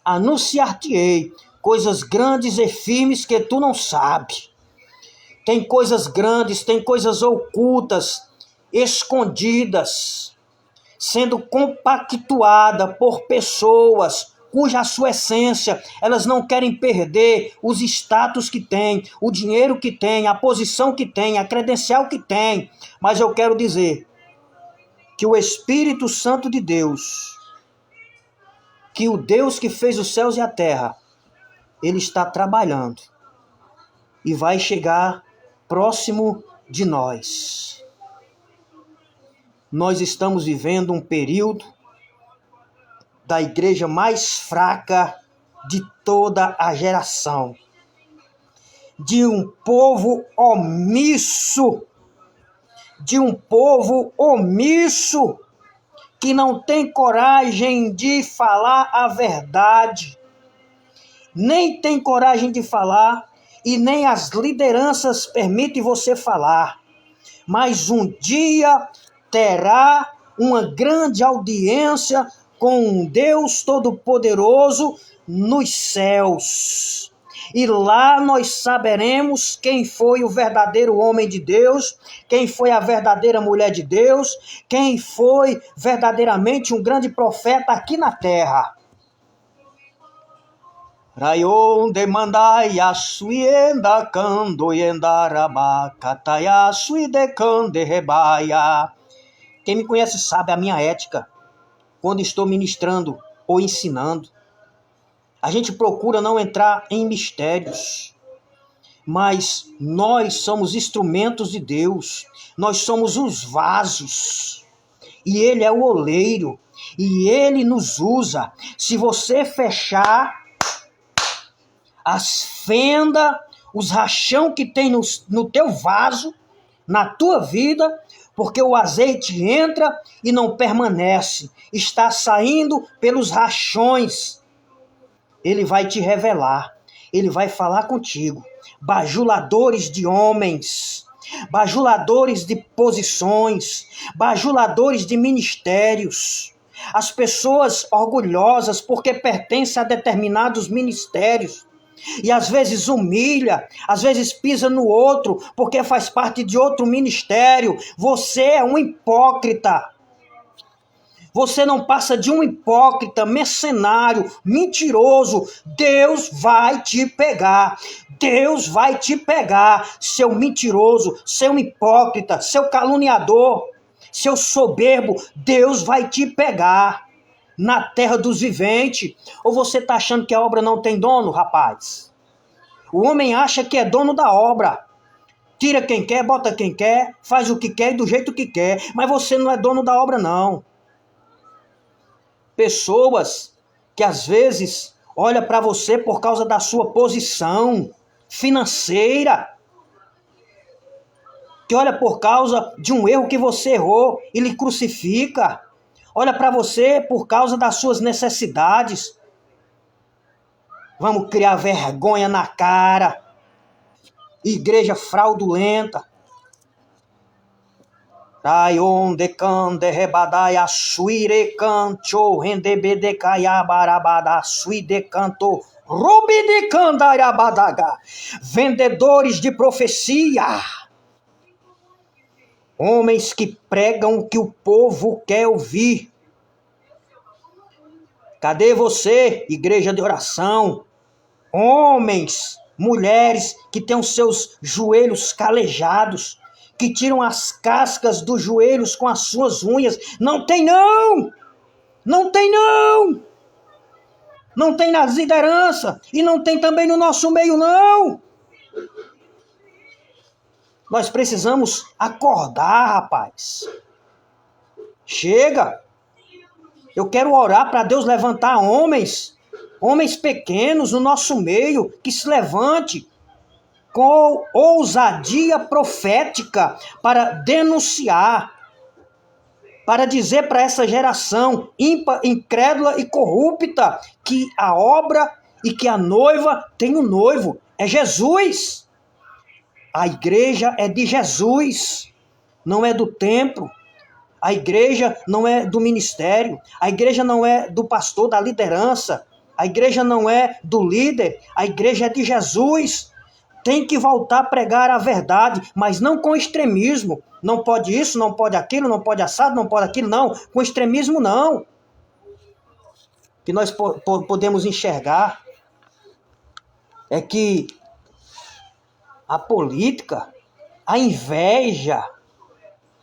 anunciar-te-ei coisas grandes e firmes que tu não sabes. Tem coisas grandes, tem coisas ocultas, escondidas, sendo compactuada por pessoas cuja sua essência, elas não querem perder os status que tem, o dinheiro que tem, a posição que tem, a credencial que tem. Mas eu quero dizer que o Espírito Santo de Deus, que o Deus que fez os céus e a terra, ele está trabalhando e vai chegar próximo de nós. Nós estamos vivendo um período da igreja mais fraca de toda a geração, de um povo omisso, que não tem coragem de falar a verdade, nem tem coragem de falar e nem as lideranças permitem você falar. Mas um dia terá uma grande audiência com Deus Todo-Poderoso nos céus. E lá nós saberemos quem foi o verdadeiro homem de Deus, quem foi a verdadeira mulher de Deus, quem foi verdadeiramente um grande profeta aqui na terra. Rayon demandai a suienda cando yendaraba cataya suide cande rebaia. Quem me conhece sabe a minha ética quando estou ministrando ou ensinando. A gente procura não entrar em mistérios, mas nós somos instrumentos de Deus, nós somos os vasos, e Ele é o oleiro, e Ele nos usa. Se você fechar as fendas, os rachão que tem no teu vaso, na tua vida, porque o azeite entra e não permanece, está saindo pelos rachões. Ele vai te revelar, ele vai falar contigo. Bajuladores de homens, bajuladores de posições, bajuladores de ministérios. As pessoas orgulhosas porque pertencem a determinados ministérios. E às vezes humilha, às vezes pisa no outro, porque faz parte de outro ministério. Você é um hipócrita. Você não passa de um hipócrita, mercenário, mentiroso. Deus vai te pegar. Deus vai te pegar, seu mentiroso, seu hipócrita, seu caluniador, seu soberbo. Deus vai te pegar na terra dos viventes. Ou você está achando que a obra não tem dono, rapaz? O homem acha que é dono da obra. Tira quem quer, bota quem quer, faz o que quer e do jeito que quer. Mas você não é dono da obra, não. Pessoas que às vezes olham para você por causa da sua posição financeira, que olha por causa de um erro que você errou e lhe crucifica. Olha para você por causa das suas necessidades. Vamos criar vergonha na cara. Igreja fraudulenta. Rayon de can de rebadaya suire cancho rendebede barabada sui de canto rubi de candarabadaga. Vendedores de profecia. Homens que pregam o que o povo quer ouvir. Cadê você, igreja de oração? Homens, mulheres que têm os seus joelhos calejados, que tiram as cascas dos joelhos com as suas unhas. Não tem não! Não tem não! Não tem nas lideranças e não tem também no nosso meio não! Nós precisamos acordar, rapaz. Chega! Eu quero orar para Deus levantar homens pequenos no nosso meio, que se levante com ousadia profética para denunciar, para dizer para essa geração incrédula e corrupta que a obra e que a noiva tem um noivo, é Jesus. A igreja é de Jesus, não é do templo. A igreja não é do ministério, a igreja não é do pastor, da liderança, a igreja não é do líder, a igreja é de Jesus. Tem que voltar a pregar a verdade, mas não com extremismo. Não pode isso, não pode aquilo, não pode assado, não pode aquilo, não. Com extremismo, não. Que nós podemos enxergar é que a política, a inveja,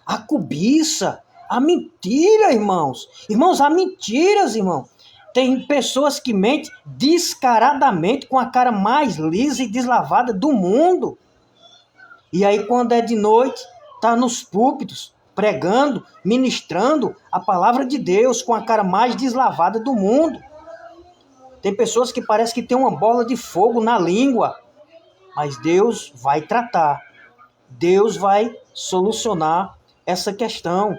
a cobiça A mentira, irmãos. Irmãos, há mentiras, irmão. Tem pessoas que mentem descaradamente com a cara mais lisa e deslavada do mundo. E aí, quando é de noite, está nos púlpitos, pregando, ministrando a palavra de Deus com a cara mais deslavada do mundo. Tem pessoas que parece que tem uma bola de fogo na língua. Mas Deus vai tratar. Deus vai solucionar essa questão.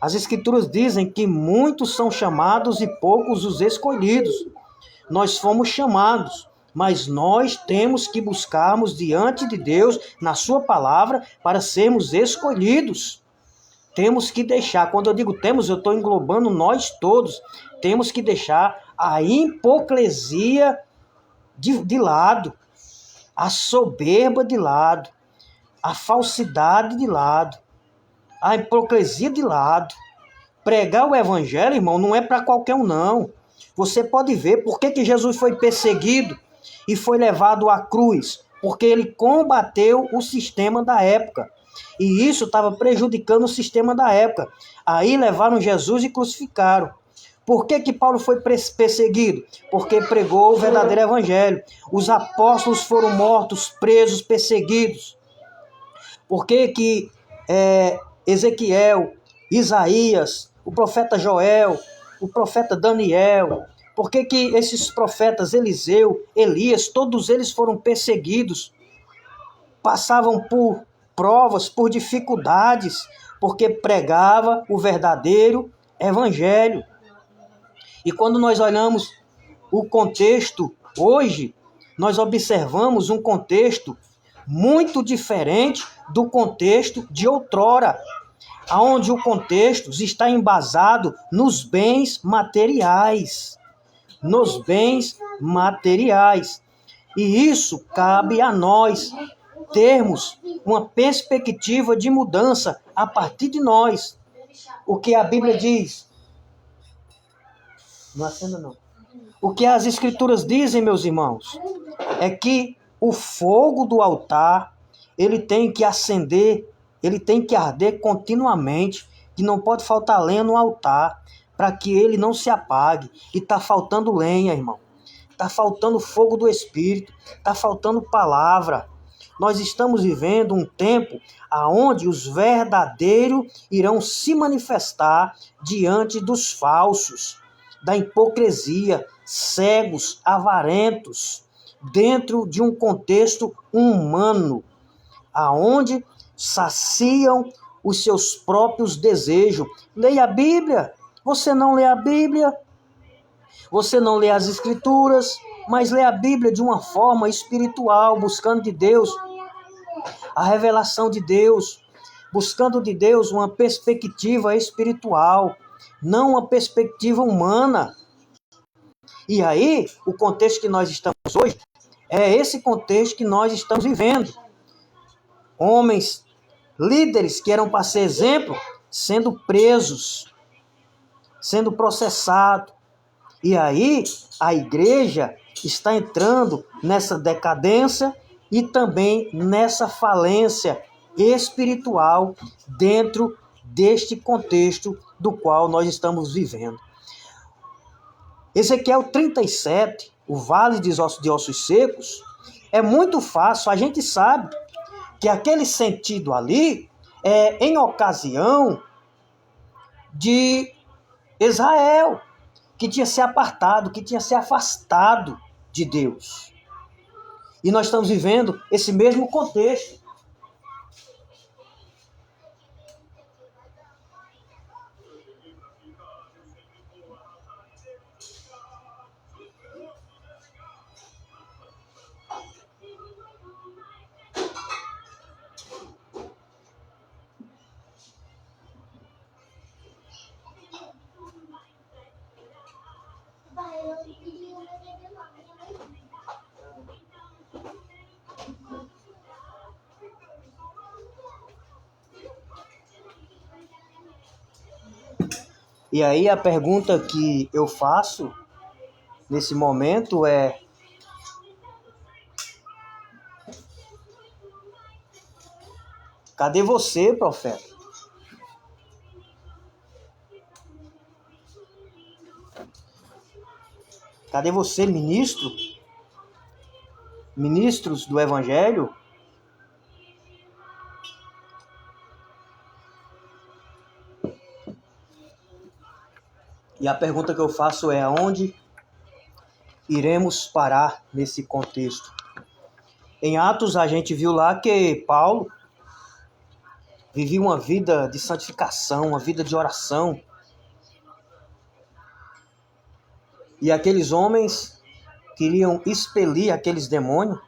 As Escrituras dizem que muitos são chamados e poucos os escolhidos. Nós fomos chamados, mas nós temos que buscarmos diante de Deus, na sua palavra, para sermos escolhidos. Temos que deixar, quando eu digo temos, eu estou englobando nós todos. Temos que deixar a hipocrisia de lado, a soberba de lado, a falsidade de lado, a hipocrisia de lado. Pregar o evangelho, irmão, não é para qualquer um, não. Você pode ver por que Jesus foi perseguido e foi levado à cruz. Porque ele combateu o sistema da época. E isso estava prejudicando o sistema da época. Aí levaram Jesus e crucificaram. Por que Paulo foi perseguido? Porque pregou o verdadeiro evangelho. Os apóstolos foram mortos, presos, perseguidos. Por que Ezequiel, Isaías, o profeta Joel, o profeta Daniel, por que esses profetas Eliseu, Elias, todos eles foram perseguidos, passavam por provas, por dificuldades, porque pregava o verdadeiro evangelho. E quando nós olhamos o contexto hoje, nós observamos um contexto muito diferente do contexto de outrora, onde o contexto está embasado nos bens materiais. Nos bens materiais. E isso cabe a nós termos uma perspectiva de mudança a partir de nós. O que a Bíblia diz? Não acenda não. O que as Escrituras dizem, meus irmãos, é que o fogo do altar, ele tem que acender, ele tem que arder continuamente, que não pode faltar lenha no altar, para que ele não se apague. E está faltando lenha, irmão. Está faltando fogo do Espírito, está faltando palavra. Nós estamos vivendo um tempo onde os verdadeiros irão se manifestar diante dos falsos, da hipocrisia, cegos, avarentos, dentro de um contexto humano, aonde saciam os seus próprios desejos. Leia a Bíblia. Você não lê a Bíblia, você não lê as Escrituras, mas lê a Bíblia de uma forma espiritual, buscando de Deus a revelação de Deus, buscando de Deus uma perspectiva espiritual, não uma perspectiva humana. E aí, o contexto que nós estamos hoje é esse contexto que nós estamos vivendo. Homens, líderes que eram para ser exemplo, sendo presos, sendo processados. E aí, a igreja está entrando nessa decadência e também nessa falência espiritual dentro deste contexto do qual nós estamos vivendo. Ezequiel 37, o vale de ossos secos, é muito fácil, a gente sabe que aquele sentido ali é em ocasião de Israel, que tinha se apartado, que tinha se afastado de Deus. E nós estamos vivendo esse mesmo contexto. E aí a pergunta que eu faço nesse momento é: cadê você, profeta? Cadê você, ministro? Ministros do Evangelho? E a pergunta que eu faço é: aonde iremos parar nesse contexto? Em Atos a gente viu lá que Paulo vivia uma vida de santificação, uma vida de oração. E aqueles homens queriam expelir aqueles demônios.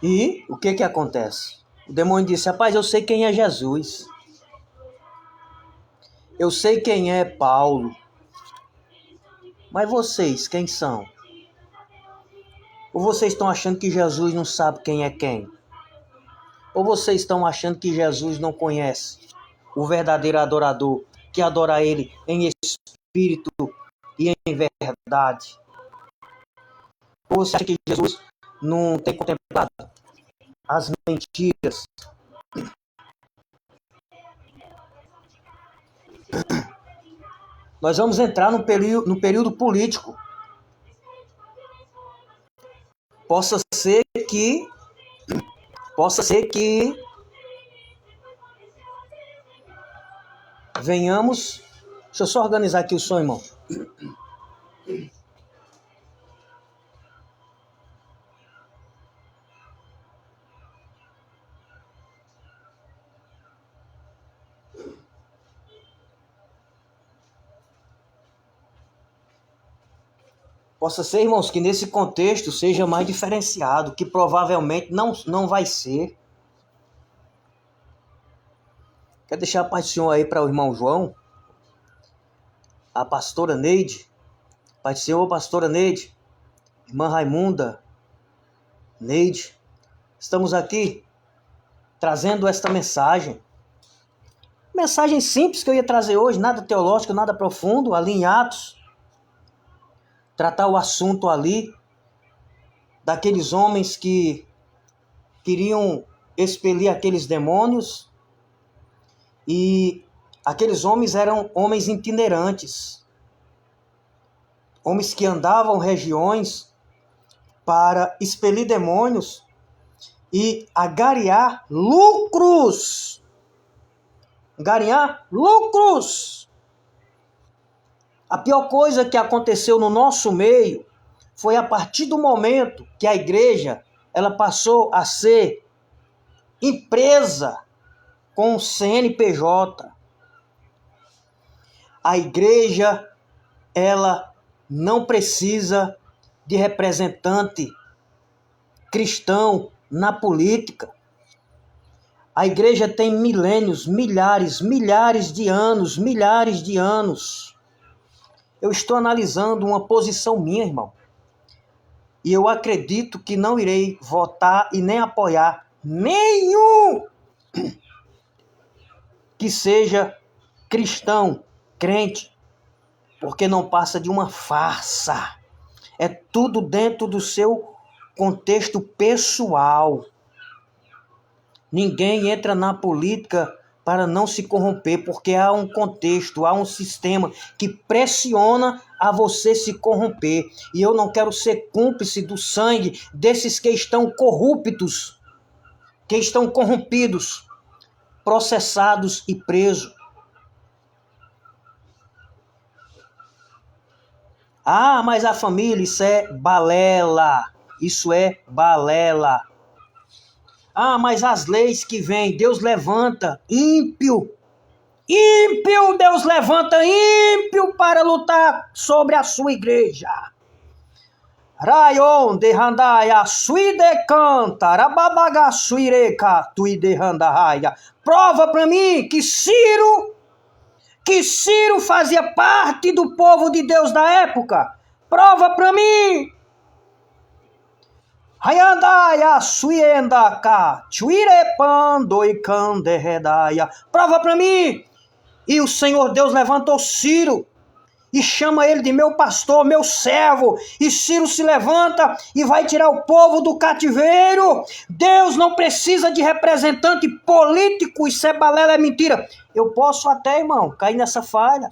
E o que acontece? O demônio disse: rapaz, eu sei quem é Jesus. Eu sei quem é Paulo. Mas vocês, quem são? Ou vocês estão achando que Jesus não sabe quem é quem? Ou vocês estão achando que Jesus não conhece o verdadeiro adorador, que adora Ele em espírito e em verdade? Ou você acha que Jesus não tem contemplado as mentiras? Nós vamos entrar no período político. Possa ser que venhamos. Deixa eu só organizar aqui o som, irmão. Possa ser, irmãos, que nesse contexto seja mais diferenciado, que provavelmente não vai ser. Quero deixar a paz do Senhor aí para o irmão João, a pastora Neide. Paz do Senhor, pastora Neide, irmã Raimunda, Neide. Estamos aqui trazendo esta mensagem. Mensagem simples que eu ia trazer hoje, nada teológico, nada profundo, ali em Atos. Tratar o assunto ali daqueles homens que queriam expelir aqueles demônios, e aqueles homens eram homens itinerantes, homens que andavam regiões para expelir demônios e agariar lucros. Angariar lucros. A pior coisa que aconteceu no nosso meio foi a partir do momento que a igreja ela passou a ser empresa com CNPJ. A igreja ela não precisa de representante cristão na política. A igreja tem milênios, milhares de anos. Eu estou analisando uma posição minha, irmão. E eu acredito que não irei votar e nem apoiar nenhum que seja cristão, crente, porque não passa de uma farsa. É tudo dentro do seu contexto pessoal. Ninguém entra na política para não se corromper, porque há um contexto, há um sistema que pressiona a você se corromper. E eu não quero ser cúmplice do sangue desses que estão corruptos, que estão corrompidos, processados e presos. Ah, mas a família, isso é balela. Isso é balela. Ah, mas as leis que vêm, Deus levanta ímpio. Ímpio, Deus levanta ímpio para lutar sobre a sua igreja. Rayon de Handaya, suide canta, rababaga suireka, tuide handaya. Prova para mim que Ciro fazia parte do povo de Deus da época. Prova para mim. Hayandaya suienda ka, chuirepando e canderredaya. Prova para mim. E o Senhor Deus levantou Ciro e chama ele de meu pastor, meu servo. E Ciro se levanta e vai tirar o povo do cativeiro. Deus não precisa de representante político. Isso é balela, é mentira. Eu posso até, irmão, cair nessa falha.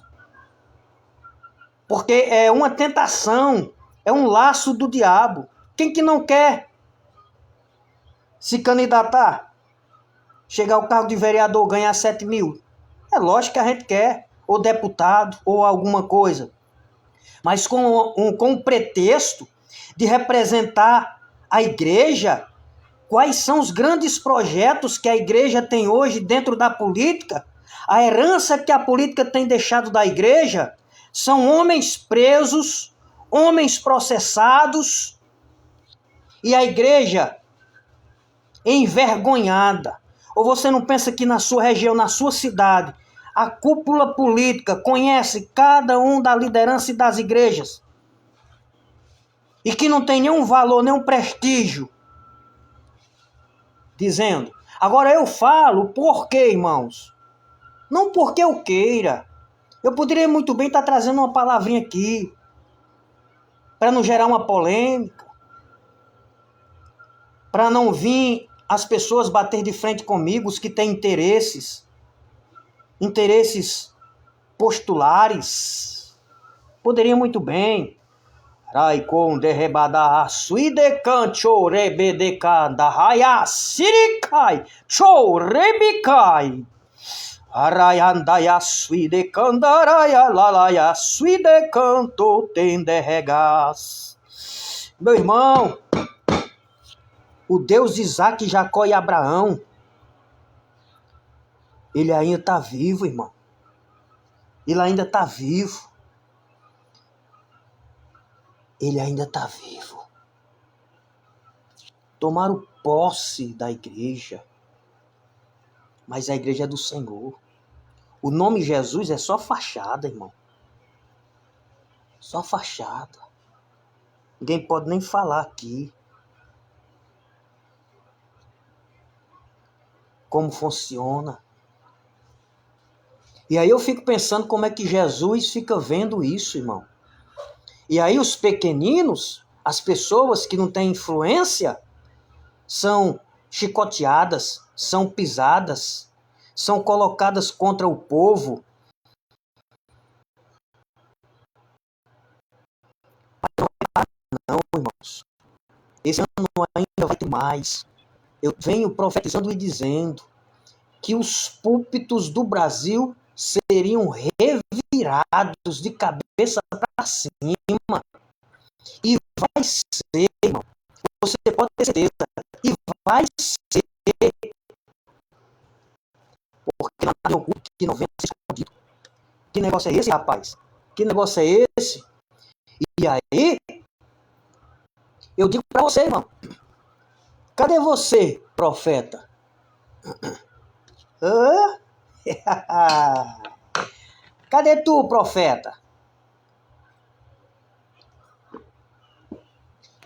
Porque é uma tentação, é um laço do diabo. Quem que não quer se candidatar? Chegar ao cargo de vereador, ganhar 7 mil? É lógico que a gente quer, ou deputado, ou alguma coisa. Mas com o pretexto de representar a igreja, quais são os grandes projetos que a igreja tem hoje dentro da política? A herança que a política tem deixado da igreja são homens presos, homens processados, e a igreja envergonhada. Ou você não pensa que na sua região, na sua cidade, a cúpula política conhece cada um da liderança e das igrejas? E que não tem nenhum valor, nenhum prestígio. Dizendo. Agora eu falo por quê, irmãos? Não porque eu queira. Eu poderia muito bem estar trazendo uma palavrinha aqui, para não gerar uma polêmica, para não vir as pessoas bater de frente comigo, os que têm interesses postulares. Poderia muito bem. Raikon derrebada suide cancho rebedecanda raya sirikai cho rebikai arayandaya suide candaraya lalaya suide canto tenderregas. Meu irmão, o Deus de Isaac, Jacó e Abraão, ele ainda está vivo, irmão. Ele ainda está vivo. Ele ainda está vivo. Tomaram posse da igreja. Mas a igreja é do Senhor. O nome Jesus é só fachada, irmão. Só fachada. Ninguém pode nem falar aqui como funciona. E aí eu fico pensando como é que Jesus fica vendo isso, irmão. E aí os pequeninos, as pessoas que não têm influência, são chicoteadas, são pisadas, são colocadas contra o povo. Não, irmãos. Esse ano ainda vai ter mais. Eu venho profetizando e dizendo que os púlpitos do Brasil seriam revirados de cabeça para cima. E vai ser, irmão. Você pode ter certeza. E vai ser. Porque nada é oculto que não venha ser escondido. Que negócio é esse, rapaz? Que negócio é esse? E aí, eu digo para você, irmão. Cadê você, profeta? Cadê tu, profeta?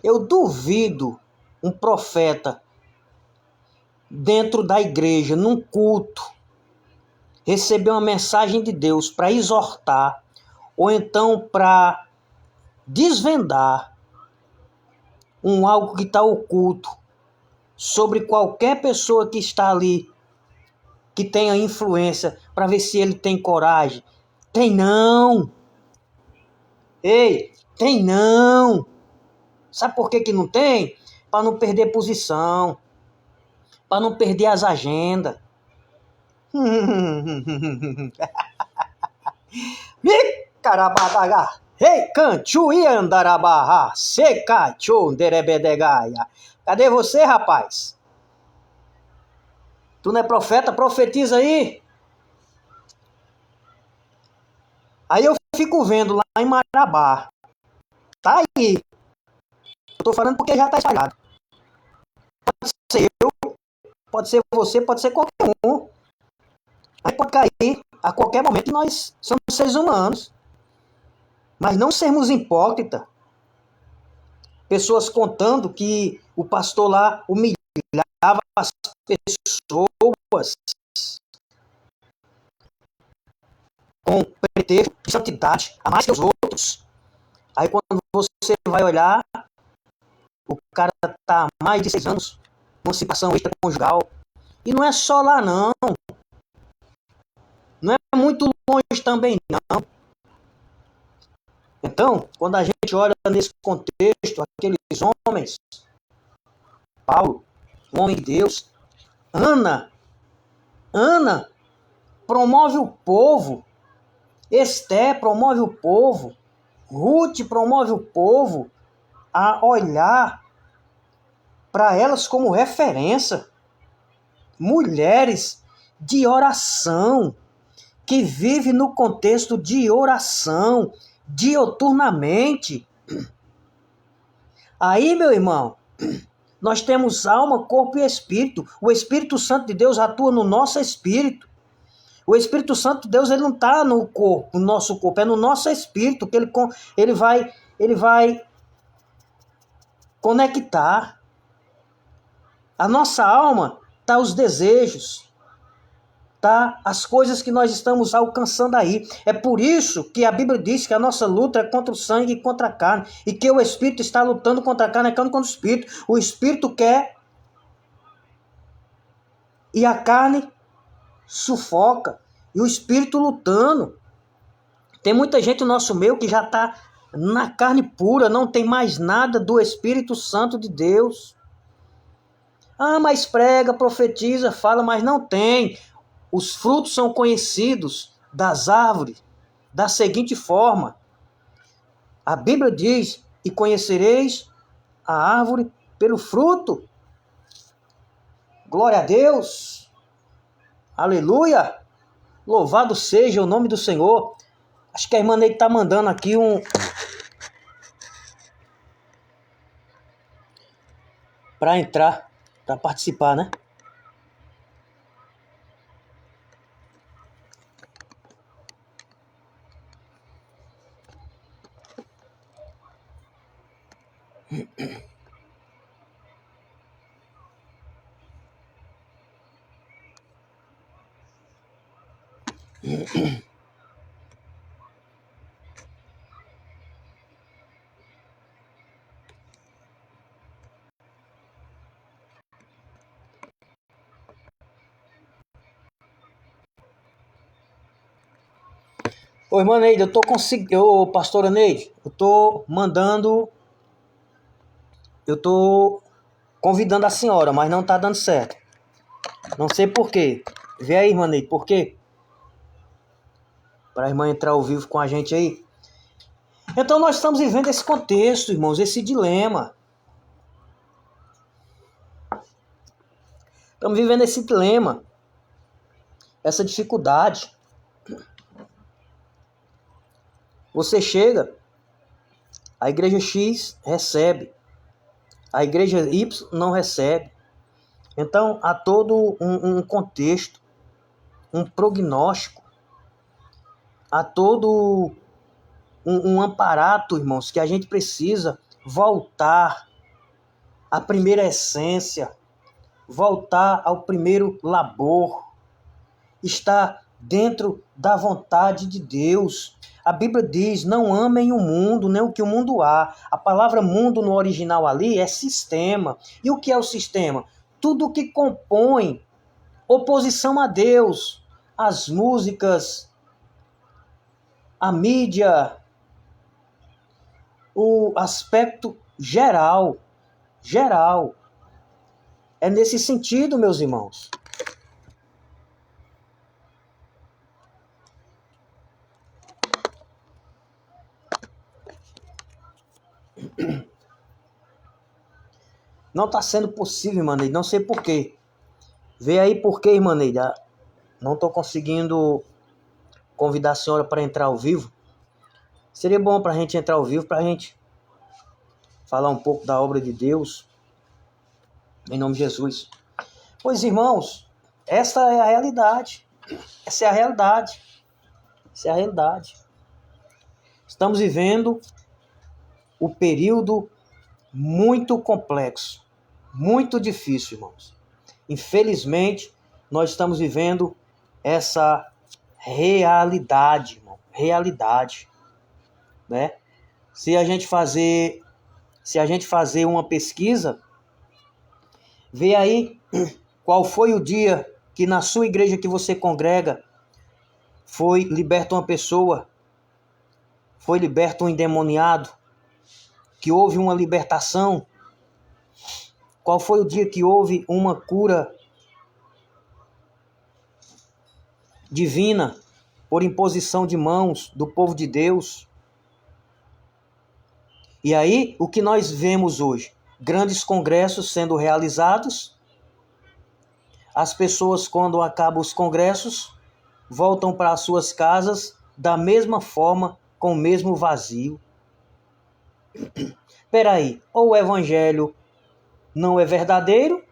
Eu duvido um profeta dentro da igreja, num culto, receber uma mensagem de Deus para exortar, ou então para desvendar algo que está oculto sobre qualquer pessoa que está ali, que tenha influência, para ver se ele tem coragem. Tem não. Ei, tem não. Sabe por que não tem? Para não perder posição, para não perder as agendas. Carabadaga, rei canchu e andarabarra, seca chon derebedegaia. Cadê você, rapaz? Tu não é profeta? Profetiza aí. Aí eu fico vendo lá em Marabá. Tá aí. Eu tô falando porque já tá espalhado. Pode ser eu, pode ser você, pode ser qualquer um. Aí pode cair a qualquer momento. Nós somos seres humanos. Mas não sermos hipócritas. Pessoas contando que o pastor lá humilhava as pessoas com pretexto de santidade, a mais que os outros. Aí quando você vai olhar, o cara está há mais de 6 anos numa situação extraconjugal. E não é só lá, não. Não é muito longe também, não. Então, quando a gente olha nesse contexto, aqueles homens, Paulo, o homem de Deus, Ana promove o povo, Esté promove o povo, Ruth promove o povo a olhar para elas como referência. Mulheres de oração, que vivem no contexto de oração, dioturnamente. Aí, meu irmão, nós temos alma, corpo e espírito. O Espírito Santo de Deus atua no nosso espírito. O Espírito Santo de Deus, ele não está no corpo, no nosso corpo, é no nosso espírito que ele vai conectar. A nossa alma está os desejos, tá? As coisas que nós estamos alcançando aí. É por isso que a Bíblia diz que a nossa luta é contra o sangue e contra a carne, e que o Espírito está lutando contra a carne e contra o Espírito. O Espírito quer e a carne sufoca, e o Espírito lutando. Tem muita gente no nosso meio que já está na carne pura, não tem mais nada do Espírito Santo de Deus. Ah, mas prega, profetiza, fala, mas não tem. Os frutos são conhecidos das árvores da seguinte forma. A Bíblia diz, e conhecereis a árvore pelo fruto. Glória a Deus. Aleluia. Louvado seja o nome do Senhor. Acho que a irmã Neide está mandando aqui para entrar, para participar, né? Ô, irmã Neide, eu tô conseguindo. Ô, pastora Neide, eu tô mandando. Eu tô convidando a senhora, mas não tá dando certo. Não sei por quê. Vê aí, irmã Neide, por quê? Para a irmã entrar ao vivo com a gente aí. Então nós estamos vivendo esse contexto, irmãos, esse dilema. Estamos vivendo esse dilema, essa dificuldade. Você chega, a igreja X recebe, a igreja Y não recebe. Então há todo um contexto, um prognóstico, há todo um aparato, irmãos, que a gente precisa voltar à primeira essência, voltar ao primeiro labor, estar dentro da vontade de Deus. A Bíblia diz, não amem o mundo, nem o que o mundo há. A palavra mundo no original ali é sistema. E o que é o sistema? Tudo que compõe oposição a Deus. As músicas, a mídia, o aspecto geral. É nesse sentido, meus irmãos. Não está sendo possível, irmã Neide, não sei porquê. Vê aí porquê, irmã Neide. Não estou conseguindo convidar a senhora para entrar ao vivo. Seria bom para a gente entrar ao vivo, para a gente falar um pouco da obra de Deus, em nome de Jesus. Pois, irmãos, essa é a realidade. Essa é a realidade. Essa é a realidade. Estamos vivendo o período muito complexo, muito difícil, irmãos. Infelizmente, nós estamos vivendo essa realidade, irmão. Realidade, né? Se a gente fazer uma pesquisa, vê aí qual foi o dia que na sua igreja que você congrega foi liberta uma pessoa foi liberto um endemoniado? Que houve uma libertação? Qual foi o dia que houve uma cura divina por imposição de mãos do povo de Deus? E aí, o que nós vemos hoje? Grandes congressos sendo realizados. As pessoas, quando acabam os congressos, voltam para as suas casas da mesma forma, com o mesmo vazio. Peraí, ou o evangelho não é verdadeiro,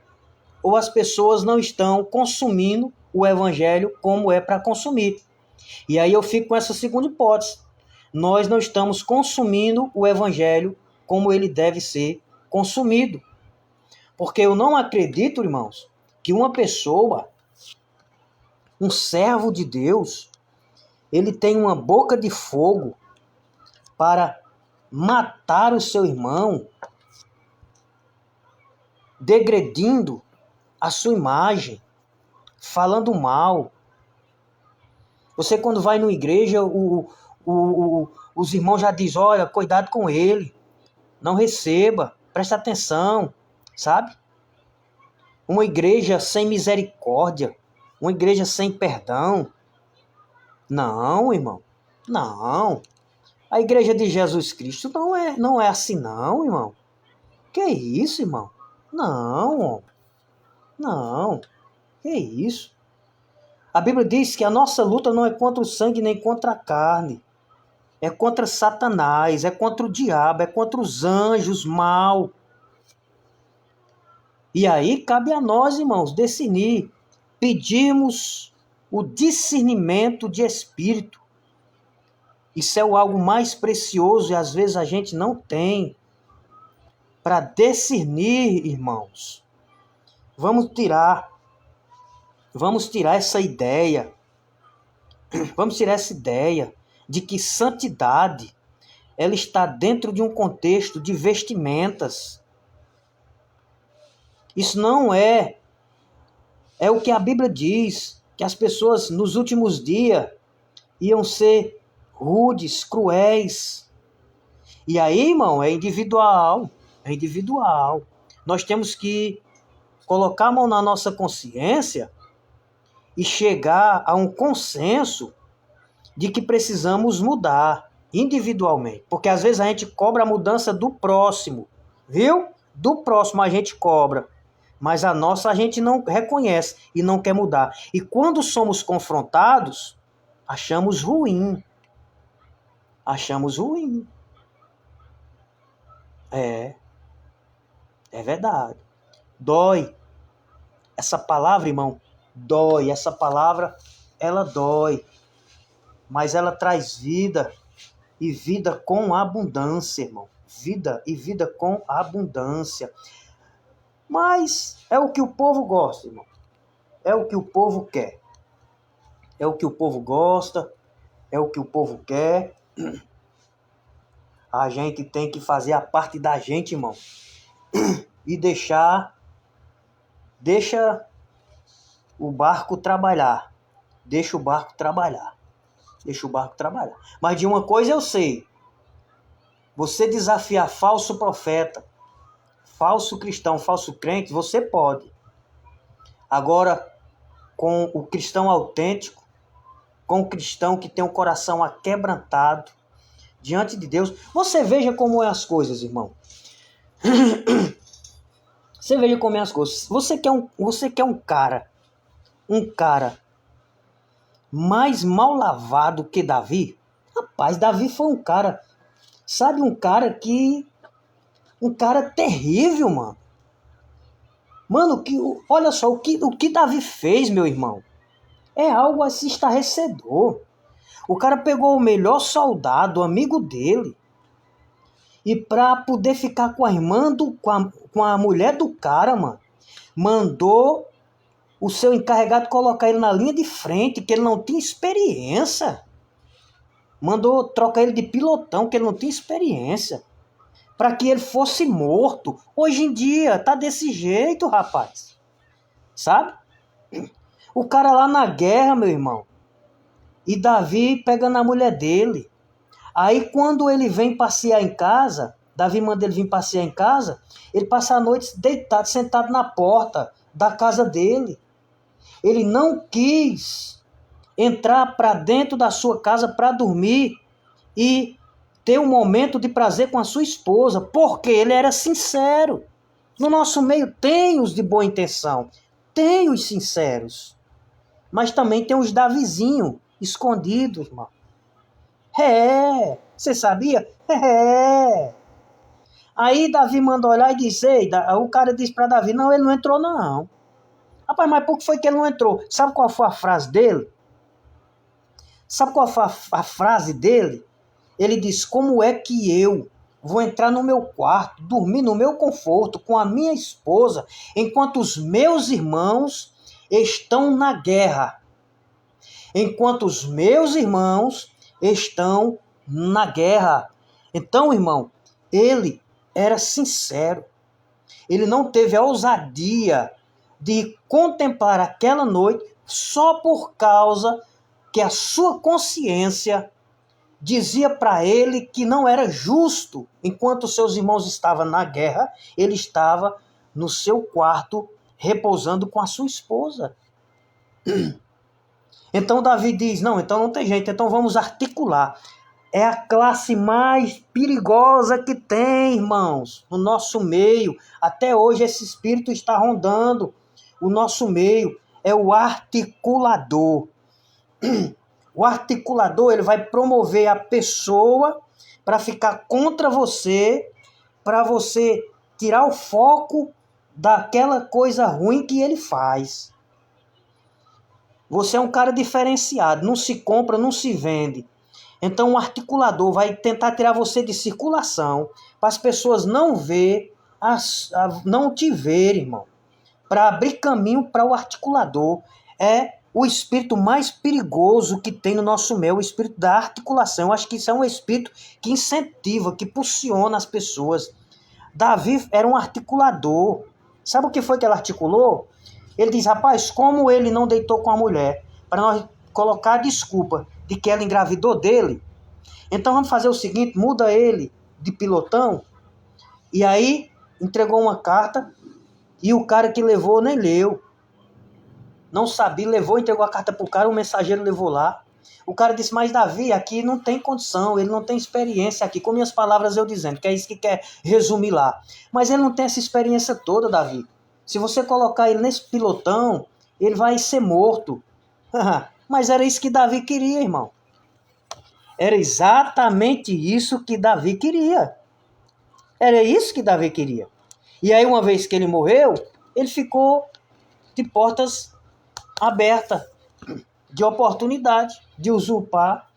ou as pessoas não estão consumindo o evangelho como é para consumir. E aí eu fico com essa segunda hipótese. Nós não estamos consumindo o evangelho como ele deve ser consumido. Porque eu não acredito, irmãos, que uma pessoa, um servo de Deus, ele tem uma boca de fogo para matar o seu irmão, degredindo a sua imagem, falando mal. Você, quando vai numa igreja, os irmãos já dizem, olha, cuidado com ele, não receba, presta atenção, sabe? Uma igreja sem misericórdia, uma igreja sem perdão. Não, irmão, não. A igreja de Jesus Cristo não é assim não, irmão. Que isso, irmão? Não, não. Que isso? A Bíblia diz que a nossa luta não é contra o sangue nem contra a carne. É contra Satanás, é contra o diabo, é contra os anjos mal. E aí cabe a nós, irmãos, discernir. Pedimos o discernimento de espírito. Isso é o algo mais precioso e às vezes a gente não tem. Para discernir, irmãos. Vamos tirar essa ideia. Vamos tirar essa ideia de que santidade ela está dentro de um contexto de vestimentas. Isso não é o que a Bíblia diz, que as pessoas nos últimos dias iam ser rudes, cruéis. E aí, irmão, é individual. É individual. Nós temos que colocar a mão na nossa consciência e chegar a um consenso de que precisamos mudar individualmente. Porque às vezes a gente cobra a mudança do próximo, viu? Do próximo a gente cobra, mas a nossa a gente não reconhece e não quer mudar. E quando somos confrontados, achamos ruim. Achamos ruim. É verdade. Dói. Essa palavra, irmão, dói. Essa palavra, ela dói. Mas ela traz vida. E vida com abundância, irmão. Vida e vida com abundância. Mas é o que o povo gosta, irmão. É o que o povo quer. É o que o povo gosta. É o que o povo quer. A gente tem que fazer a parte da gente, irmão. E deixa o barco trabalhar. Deixa o barco trabalhar. Deixa o barco trabalhar. Mas de uma coisa eu sei. Você desafiar falso profeta, falso cristão, falso crente, você pode. Agora, com o cristão autêntico, com o cristão que tem o coração aquebrantado diante de Deus, você veja como é as coisas, irmão. Você veja como é as coisas. Você quer um cara mais mal lavado que Davi? Rapaz, Davi foi um cara, sabe, um cara terrível, mano. Mano, olha só, o que Davi fez, meu irmão, é algo assim estarrecedor. O cara pegou o melhor soldado, amigo dele, e pra poder ficar com a irmã, com a mulher do cara, mano, mandou o seu encarregado colocar ele na linha de frente, que ele não tinha experiência. Mandou trocar ele de pilotão, que ele não tinha experiência. Para que ele fosse morto. Hoje em dia, tá desse jeito, rapaz. Sabe? O cara lá na guerra, meu irmão. E Davi pegando a mulher dele. Aí quando ele vem passear em casa, Davi manda ele vir passear em casa, ele passa a noite deitado, sentado na porta da casa dele. Ele não quis entrar para dentro da sua casa para dormir e ter um momento de prazer com a sua esposa, porque ele era sincero. No nosso meio tem os de boa intenção, tem os sinceros, mas também tem os Davizinho escondidos, irmão. Você sabia? Aí Davi mandou olhar e disse, o cara disse para Davi, não, ele não entrou não. Rapaz, mas por que foi que ele não entrou? Sabe qual foi a frase dele? Sabe qual foi a frase dele? Ele disse, como é que eu vou entrar no meu quarto, dormir no meu conforto com a minha esposa, enquanto os meus irmãos estão na guerra? Enquanto os meus irmãos estão na guerra. Então, irmão, ele era sincero. Ele não teve a ousadia de contemplar aquela noite só por causa que a sua consciência dizia para ele que não era justo. Enquanto seus irmãos estavam na guerra, ele estava no seu quarto repousando com a sua esposa. Então Davi diz, não, então não tem jeito, então vamos articular. É a classe mais perigosa que tem, irmãos, no nosso meio. Até hoje esse espírito está rondando o nosso meio. É o articulador. O articulador, ele vai promover a pessoa para ficar contra você, para você tirar o foco daquela coisa ruim que ele faz. Você é um cara diferenciado, não se compra, não se vende. Então o articulador vai tentar tirar você de circulação, para as pessoas não não te verem, irmão. Para abrir caminho para o articulador. É o espírito mais perigoso que tem no nosso meio, o espírito da articulação. Eu acho que isso é um espírito que incentiva, que impulsiona as pessoas. Davi era um articulador. Sabe o que foi que ele articulou? Ele diz, rapaz, como ele não deitou com a mulher, para nós colocar a desculpa de que ela engravidou dele, então vamos fazer o seguinte, muda ele de pilotão, e aí entregou uma carta, e o cara que levou nem leu. Não sabia, levou, entregou a carta pro cara, o mensageiro levou lá. O cara disse, mas Davi, aqui não tem condição, ele não tem experiência aqui, com minhas palavras eu dizendo, que é isso que quer resumir lá. Mas ele não tem essa experiência toda, Davi. Se você colocar ele nesse pilotão, ele vai ser morto. Mas era isso que Davi queria, irmão. Era exatamente isso que Davi queria. Era isso que Davi queria. E aí, uma vez que ele morreu, ele ficou de portas abertas, de oportunidade, de usurpar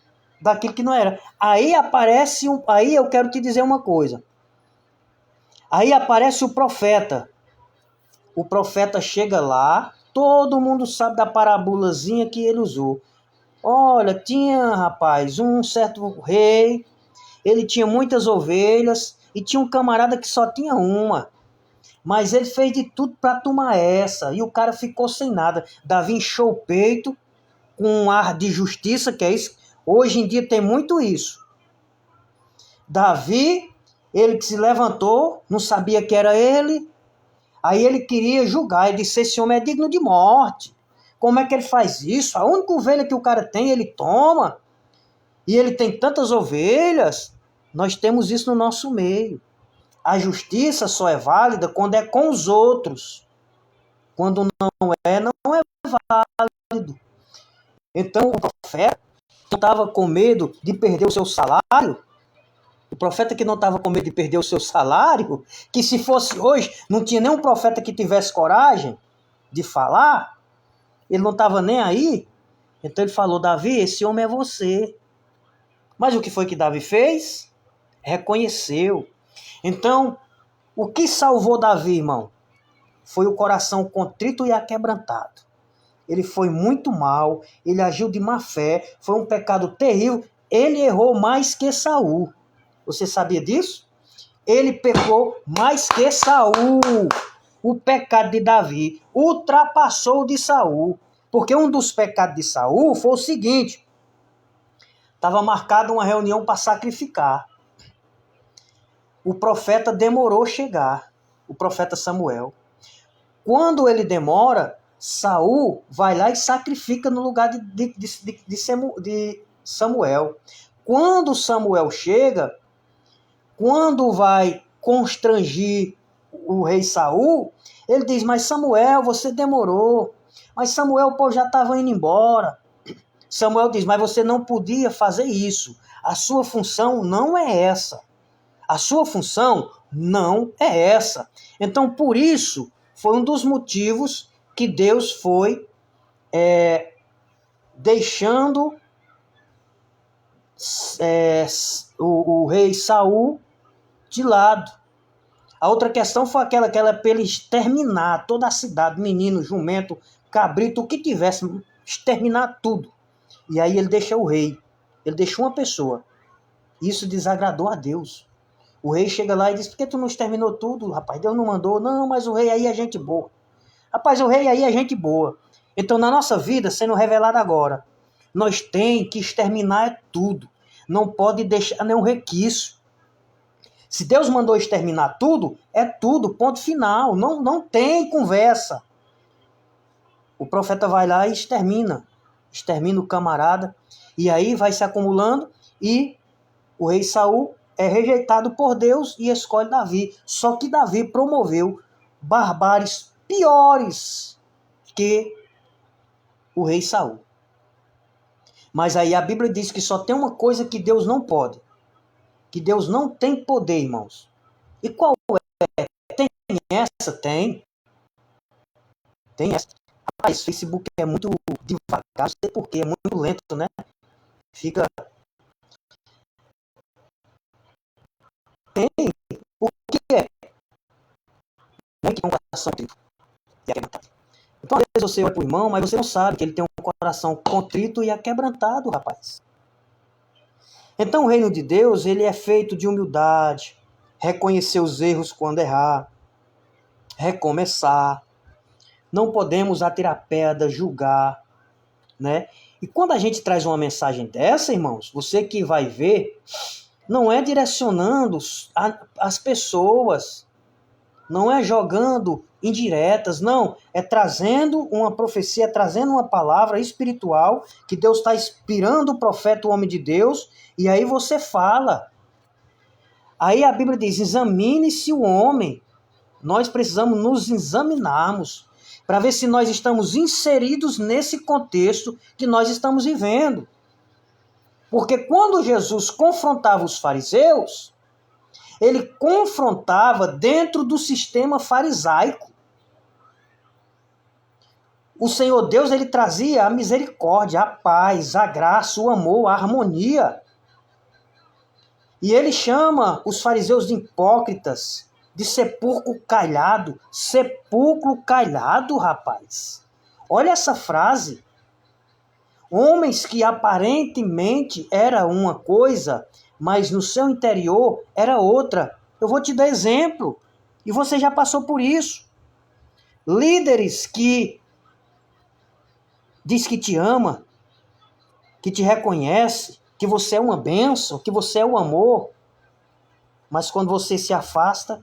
daquilo que não era. Aí aparece, aí eu quero te dizer uma coisa. Aí aparece o profeta. O profeta chega lá, todo mundo sabe da parábolazinha que ele usou. Olha, tinha, rapaz, um certo rei, ele tinha muitas ovelhas e tinha um camarada que só tinha uma. Mas ele fez de tudo para tomar essa e o cara ficou sem nada. Davi inchou o peito com um ar de justiça, que é isso. Hoje em dia tem muito isso. Davi, ele que se levantou, não sabia que era ele. Aí ele queria julgar, ele disse, esse homem é digno de morte. Como é que ele faz isso? A única ovelha que o cara tem, ele toma. E ele tem tantas ovelhas. Nós temos isso no nosso meio. A justiça só é válida quando é com os outros. Quando não é válido. Então o profeta não estava com medo de perder o seu salário. O profeta que não estava com medo de perder o seu salário, que se fosse hoje, não tinha nenhum profeta que tivesse coragem de falar, ele não estava nem aí. Então ele falou, Davi, esse homem é você. Mas o que foi que Davi fez? Reconheceu. Então, o que salvou Davi, irmão? Foi o coração contrito e aquebrantado. Ele foi muito mal, ele agiu de má fé, foi um pecado terrível. Ele errou mais que Saul. Você sabia disso? Ele pecou mais que Saul. O pecado de Davi ultrapassou o de Saul. Porque um dos pecados de Saul foi o seguinte. Estava marcada uma reunião para sacrificar. O profeta demorou a chegar, o profeta Samuel. Quando ele demora, Saul vai lá e sacrifica no lugar de Samuel. Quando Samuel chega, quando vai constrangir o rei Saul, ele diz, mas Samuel, você demorou. Mas Samuel, o povo já estava indo embora. Samuel diz, mas você não podia fazer isso. A sua função não é essa. A sua função não é essa. Então, por isso, foi um dos motivos que Deus foi deixando o rei Saul de lado. A outra questão foi aquela que era para ele exterminar toda a cidade, menino, jumento, cabrito, o que tivesse, exterminar tudo. E aí ele deixa o rei, ele deixou uma pessoa. Isso desagradou a Deus. O rei chega lá e diz, por que tu não exterminou tudo, rapaz? Deus não mandou. Não, mas o rei aí é gente boa. Rapaz, o rei aí é gente boa. Então, na nossa vida, sendo revelado agora, nós tem que exterminar tudo. Não pode deixar nenhum requisito. Se Deus mandou exterminar tudo, é tudo, ponto final. Não tem conversa. O profeta vai lá e extermina o camarada, e aí vai se acumulando, e o rei Saul é rejeitado por Deus e escolhe Davi. Só que Davi promoveu barbáries piores que o rei Saul. Mas aí a Bíblia diz que só tem uma coisa que Deus não pode. Que Deus não tem poder, irmãos. E qual é? Tem essa? Tem. Tem essa. Esse Facebook é muito devagar, não sei porquê, é muito lento, né? Fica... Tem. Por que é? Não é que é um coração trito. Então, às vezes você olha pro irmão, mas você não sabe que ele tem um coração contrito e aquebrantado, rapaz. Então, o reino de Deus, ele é feito de humildade, reconhecer os erros quando errar, recomeçar. Não podemos atirar pedra, julgar, né? E quando a gente traz uma mensagem dessa, irmãos, você que vai ver, não é direcionando as pessoas, não é jogando indiretas, não, é trazendo uma profecia, trazendo uma palavra espiritual, que Deus está inspirando o profeta, o homem de Deus, e aí você fala. Aí a Bíblia diz, examine-se o homem. Nós precisamos nos examinarmos, para ver se nós estamos inseridos nesse contexto que nós estamos vivendo. Porque quando Jesus confrontava os fariseus, ele confrontava dentro do sistema farisaico. O Senhor Deus, ele trazia a misericórdia, a paz, a graça, o amor, a harmonia. E ele chama os fariseus de hipócritas, de sepulcro calhado. Sepulcro calhado, rapaz. Olha essa frase. Homens que aparentemente era uma coisa, mas no seu interior era outra. Eu vou te dar exemplo. E você já passou por isso. Líderes que diz que te ama, que te reconhece, que você é uma bênção, que você é o amor. Mas quando você se afasta,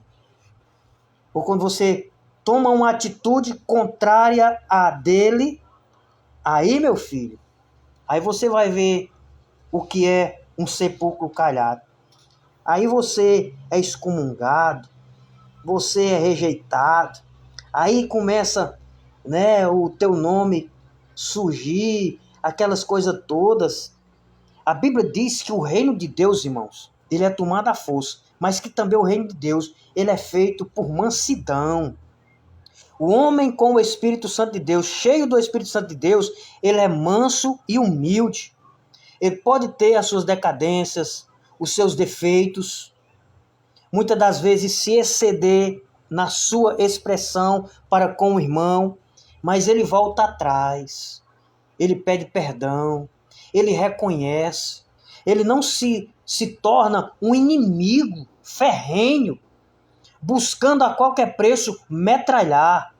ou quando você toma uma atitude contrária à dele, aí, meu filho, aí você vai ver o que é um sepulcro calhado. Aí você é excomungado, você é rejeitado. Aí começa, né, o teu nome surgir, aquelas coisas todas. A Bíblia diz que o reino de Deus, irmãos, ele é tomado à força, mas que também o reino de Deus, ele é feito por mansidão. O homem com o Espírito Santo de Deus, cheio do Espírito Santo de Deus, ele é manso e humilde. Ele pode ter as suas decadências, os seus defeitos, muitas das vezes se exceder na sua expressão para com o irmão, mas ele volta atrás, ele pede perdão, ele reconhece, ele não se torna um inimigo ferrenho, buscando a qualquer preço metralhar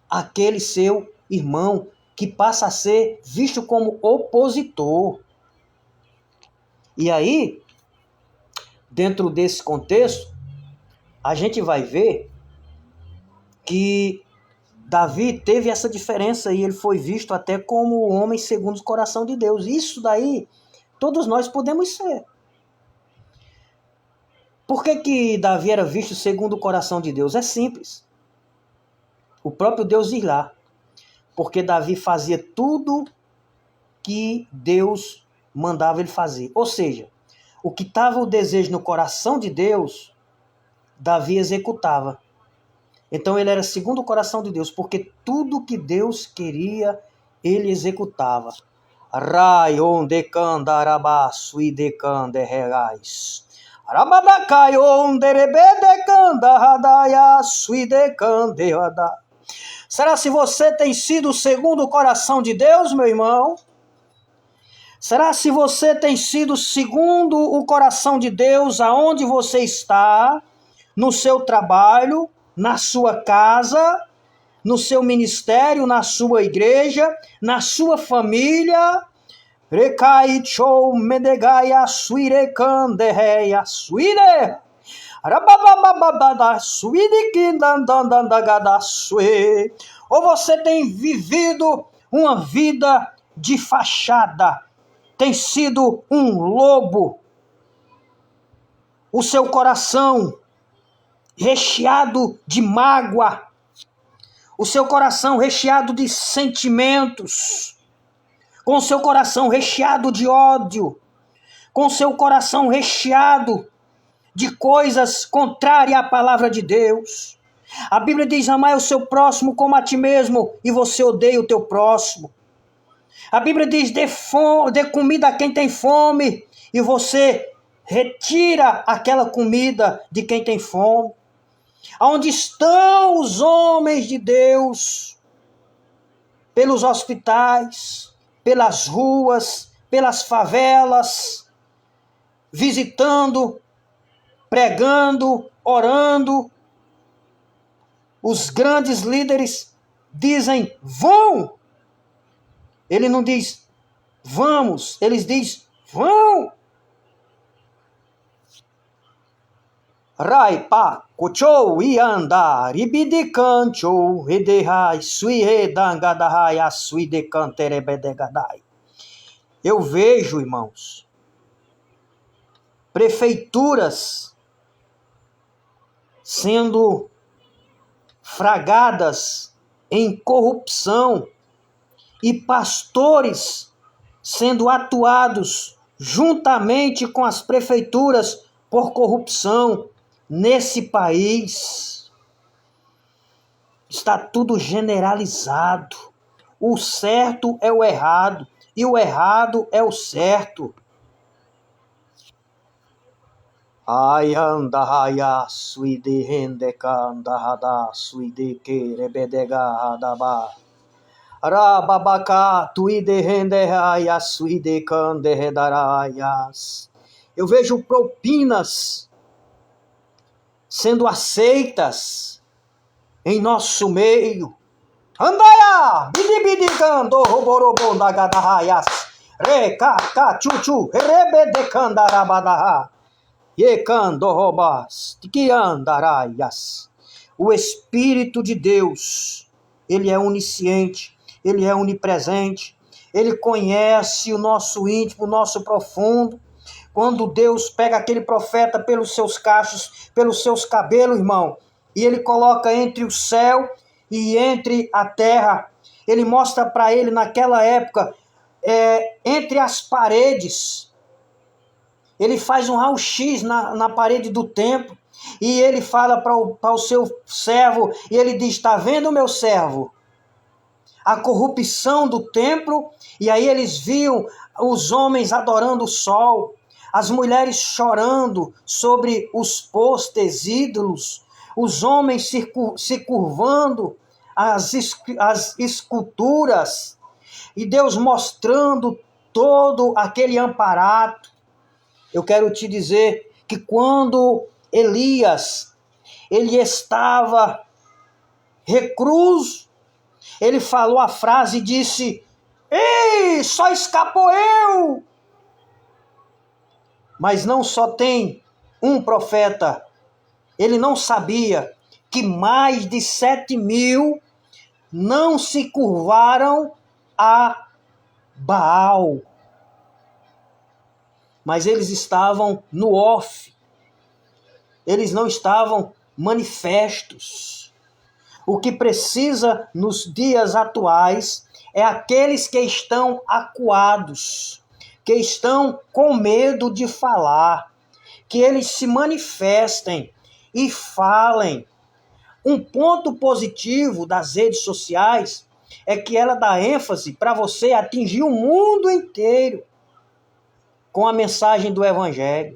aquele seu irmão que passa a ser visto como opositor. E aí, dentro desse contexto, a gente vai ver que Davi teve essa diferença e ele foi visto até como o homem segundo o coração de Deus. Isso daí, todos nós podemos ser. Por que Davi era visto segundo o coração de Deus? É simples. O próprio Deus diz lá. Porque Davi fazia tudo que Deus mandava ele fazer. Ou seja, o que estava o desejo no coração de Deus, Davi executava. Então ele era segundo o coração de Deus, porque tudo que Deus queria, ele executava. Rayon de candarabaço e de canderregais. Arabadacayon de rebede candaradayaço e de canderada. Será se você tem sido segundo o coração de Deus, meu irmão? Será se você tem sido segundo o coração de Deus aonde você está, no seu trabalho, na sua casa, no seu ministério, na sua igreja, na sua família? Recaichou medegaia suirecandereia suire. Ou você tem vivido uma vida de fachada, tem sido um lobo, o seu coração recheado de mágoa, o seu coração recheado de sentimentos, com o seu coração recheado de ódio, com o seu coração recheado de coisas contrárias à palavra de Deus. A Bíblia diz: amai o seu próximo como a ti mesmo, e você odeia o teu próximo. A Bíblia diz: dê comida a quem tem fome, e você retira aquela comida de quem tem fome. Onde estão os homens de Deus? Pelos hospitais, pelas ruas, pelas favelas, visitando, pregando, orando. Os grandes líderes dizem: vão. Ele não diz vamos, eles dizem vão. Raipa, cochou e andar, ibidicancho, edehai, suiredangadahai, asuidecanterebedegadai. Eu vejo, irmãos, prefeituras sendo fragadas em corrupção e pastores sendo atuados juntamente com as prefeituras por corrupção. Nesse país está tudo generalizado. O certo é o errado e o errado é o certo. Ai anda haya suide rendekanda hada suide que rebedega hadaba. Rababaka tuide rendehaya suide kande redarayas. Eu vejo propinas sendo aceitas em nosso meio. Andaia! Bidibidicando roborobondagadahayas. Reca, chuchu, rebedecandarabadaha. Yecandorobas, tiquiandaraias. O Espírito de Deus, ele é onisciente, ele é onipresente, ele conhece o nosso íntimo, o nosso profundo. Quando Deus pega aquele profeta pelos seus cachos, pelos seus cabelos, irmão, e ele coloca entre o céu e entre a terra, ele mostra para ele naquela época, entre as paredes, ele faz um raio-x na parede do templo, e ele fala para o seu servo, e ele diz: está vendo, meu servo? A corrupção do templo. E aí eles viam os homens adorando o sol, as mulheres chorando sobre os postes ídolos, os homens se curvando às esculturas, e Deus mostrando todo aquele amparato. Eu quero te dizer que quando Elias, ele estava recluso, ele falou a frase e disse: ei, só escapou eu. Mas não só tem um profeta, ele não sabia que mais de 7.000 não se curvaram a Baal. Mas eles estavam no off. Eles não estavam manifestos. O que precisa nos dias atuais é aqueles que estão acuados, que estão com medo de falar, que eles se manifestem e falem. Um ponto positivo das redes sociais é que ela dá ênfase para você atingir o mundo inteiro com a mensagem do Evangelho.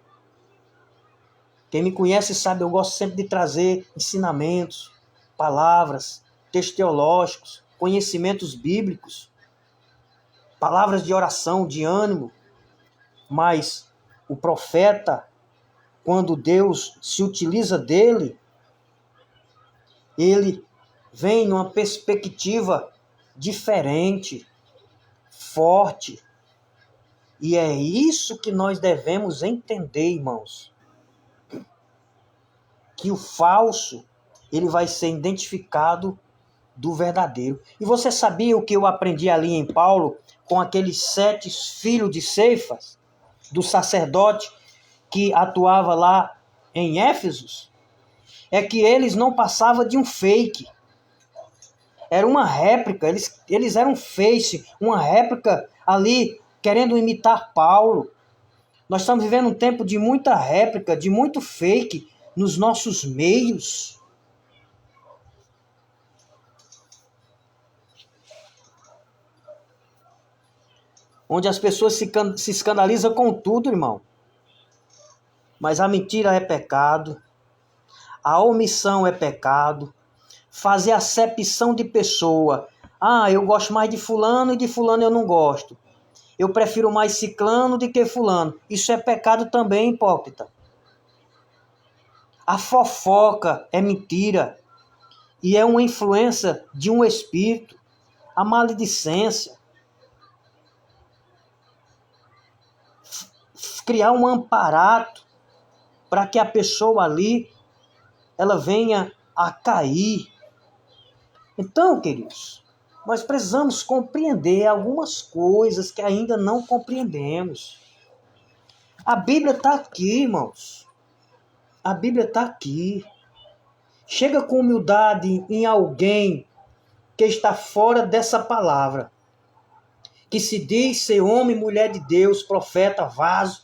Quem me conhece sabe, eu gosto sempre de trazer ensinamentos, palavras, textos teológicos, conhecimentos bíblicos, palavras de oração, de ânimo. Mas o profeta, quando Deus se utiliza dele, ele vem numa perspectiva diferente, forte. E é isso que nós devemos entender, irmãos. Que o falso, ele vai ser identificado do verdadeiro. E você sabia o que eu aprendi ali em Paulo com aqueles 7 filhos de Cefas, do sacerdote que atuava lá em Éfeso? É que eles não passavam de um fake. Era uma réplica, eles eram face, uma réplica ali querendo imitar Paulo. Nós estamos vivendo um tempo de muita réplica, de muito fake nos nossos meios. Onde as pessoas se escandalizam com tudo, irmão. Mas a mentira é pecado, a omissão é pecado, fazer acepção de pessoa. Ah, eu gosto mais de fulano e de fulano eu não gosto. Eu prefiro mais ciclano do que fulano. Isso é pecado também, hipócrita. A fofoca é mentira e é uma influência de um espírito. A maledicência. Criar um amparato para que a pessoa ali ela venha a cair. Então, queridos, nós precisamos compreender algumas coisas que ainda não compreendemos. A Bíblia está aqui, irmãos. A Bíblia está aqui. Chega com humildade em alguém que está fora dessa palavra, que se diz ser homem, mulher de Deus, profeta, vaso,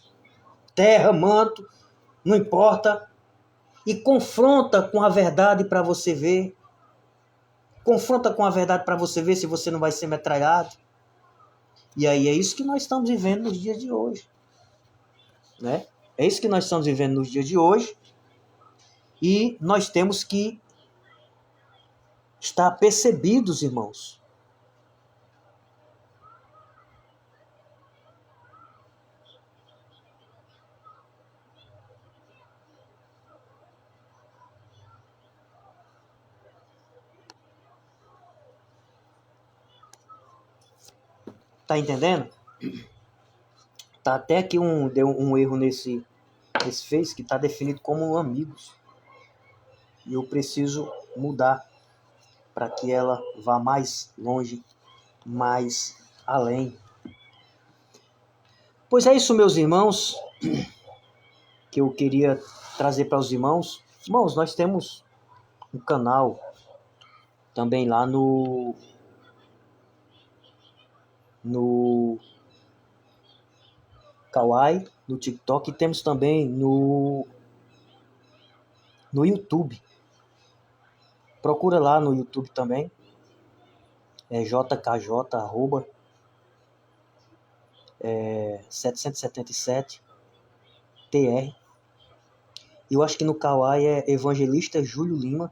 terra, manto, não importa, e confronta com a verdade para você ver. Confronta com a verdade para você ver se você não vai ser metralhado. E aí é isso que nós estamos vivendo nos dias de hoje. Né? É isso que nós estamos vivendo nos dias de hoje. E nós temos que estar percebidos, irmãos. Tá entendendo? Tá até aqui deu um erro nesse Face que está definido como amigos. E eu preciso mudar para que ela vá mais longe, mais além. Pois é isso, meus irmãos, que eu queria trazer para os irmãos. Irmãos, nós temos um canal também lá no Kawaii, no TikTok, e temos também no YouTube. Procura lá no YouTube também. É JKJ, arroba 777 TR. Eu acho que no Kawaii é Evangelista Júlio Lima.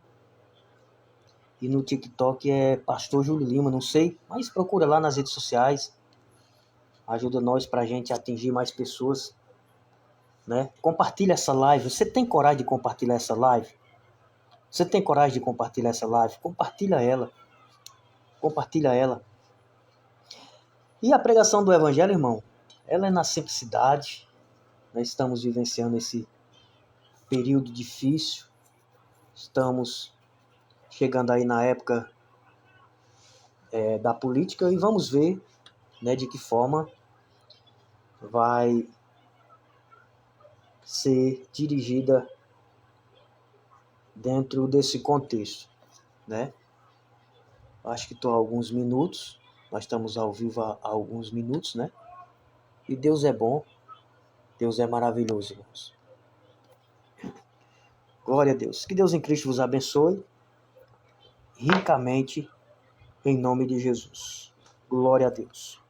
E no TikTok é Pastor Júlio Lima, não sei. Mas procura lá nas redes sociais. Ajuda nós pra gente atingir mais pessoas. Né? Compartilha essa live. Você tem coragem de compartilhar essa live? Você tem coragem de compartilhar essa live? Compartilha ela. Compartilha ela. E a pregação do Evangelho, irmão, ela é na simplicidade. Nós estamos vivenciando esse período difícil, estamos chegando aí na época da política e vamos ver, né, de que forma vai ser dirigida dentro desse contexto, né? Acho que estou há alguns minutos, nós estamos ao vivo há alguns minutos, né? E Deus é bom, Deus é maravilhoso, irmãos. Glória a Deus. Que Deus em Cristo vos abençoe ricamente, em nome de Jesus. Glória a Deus.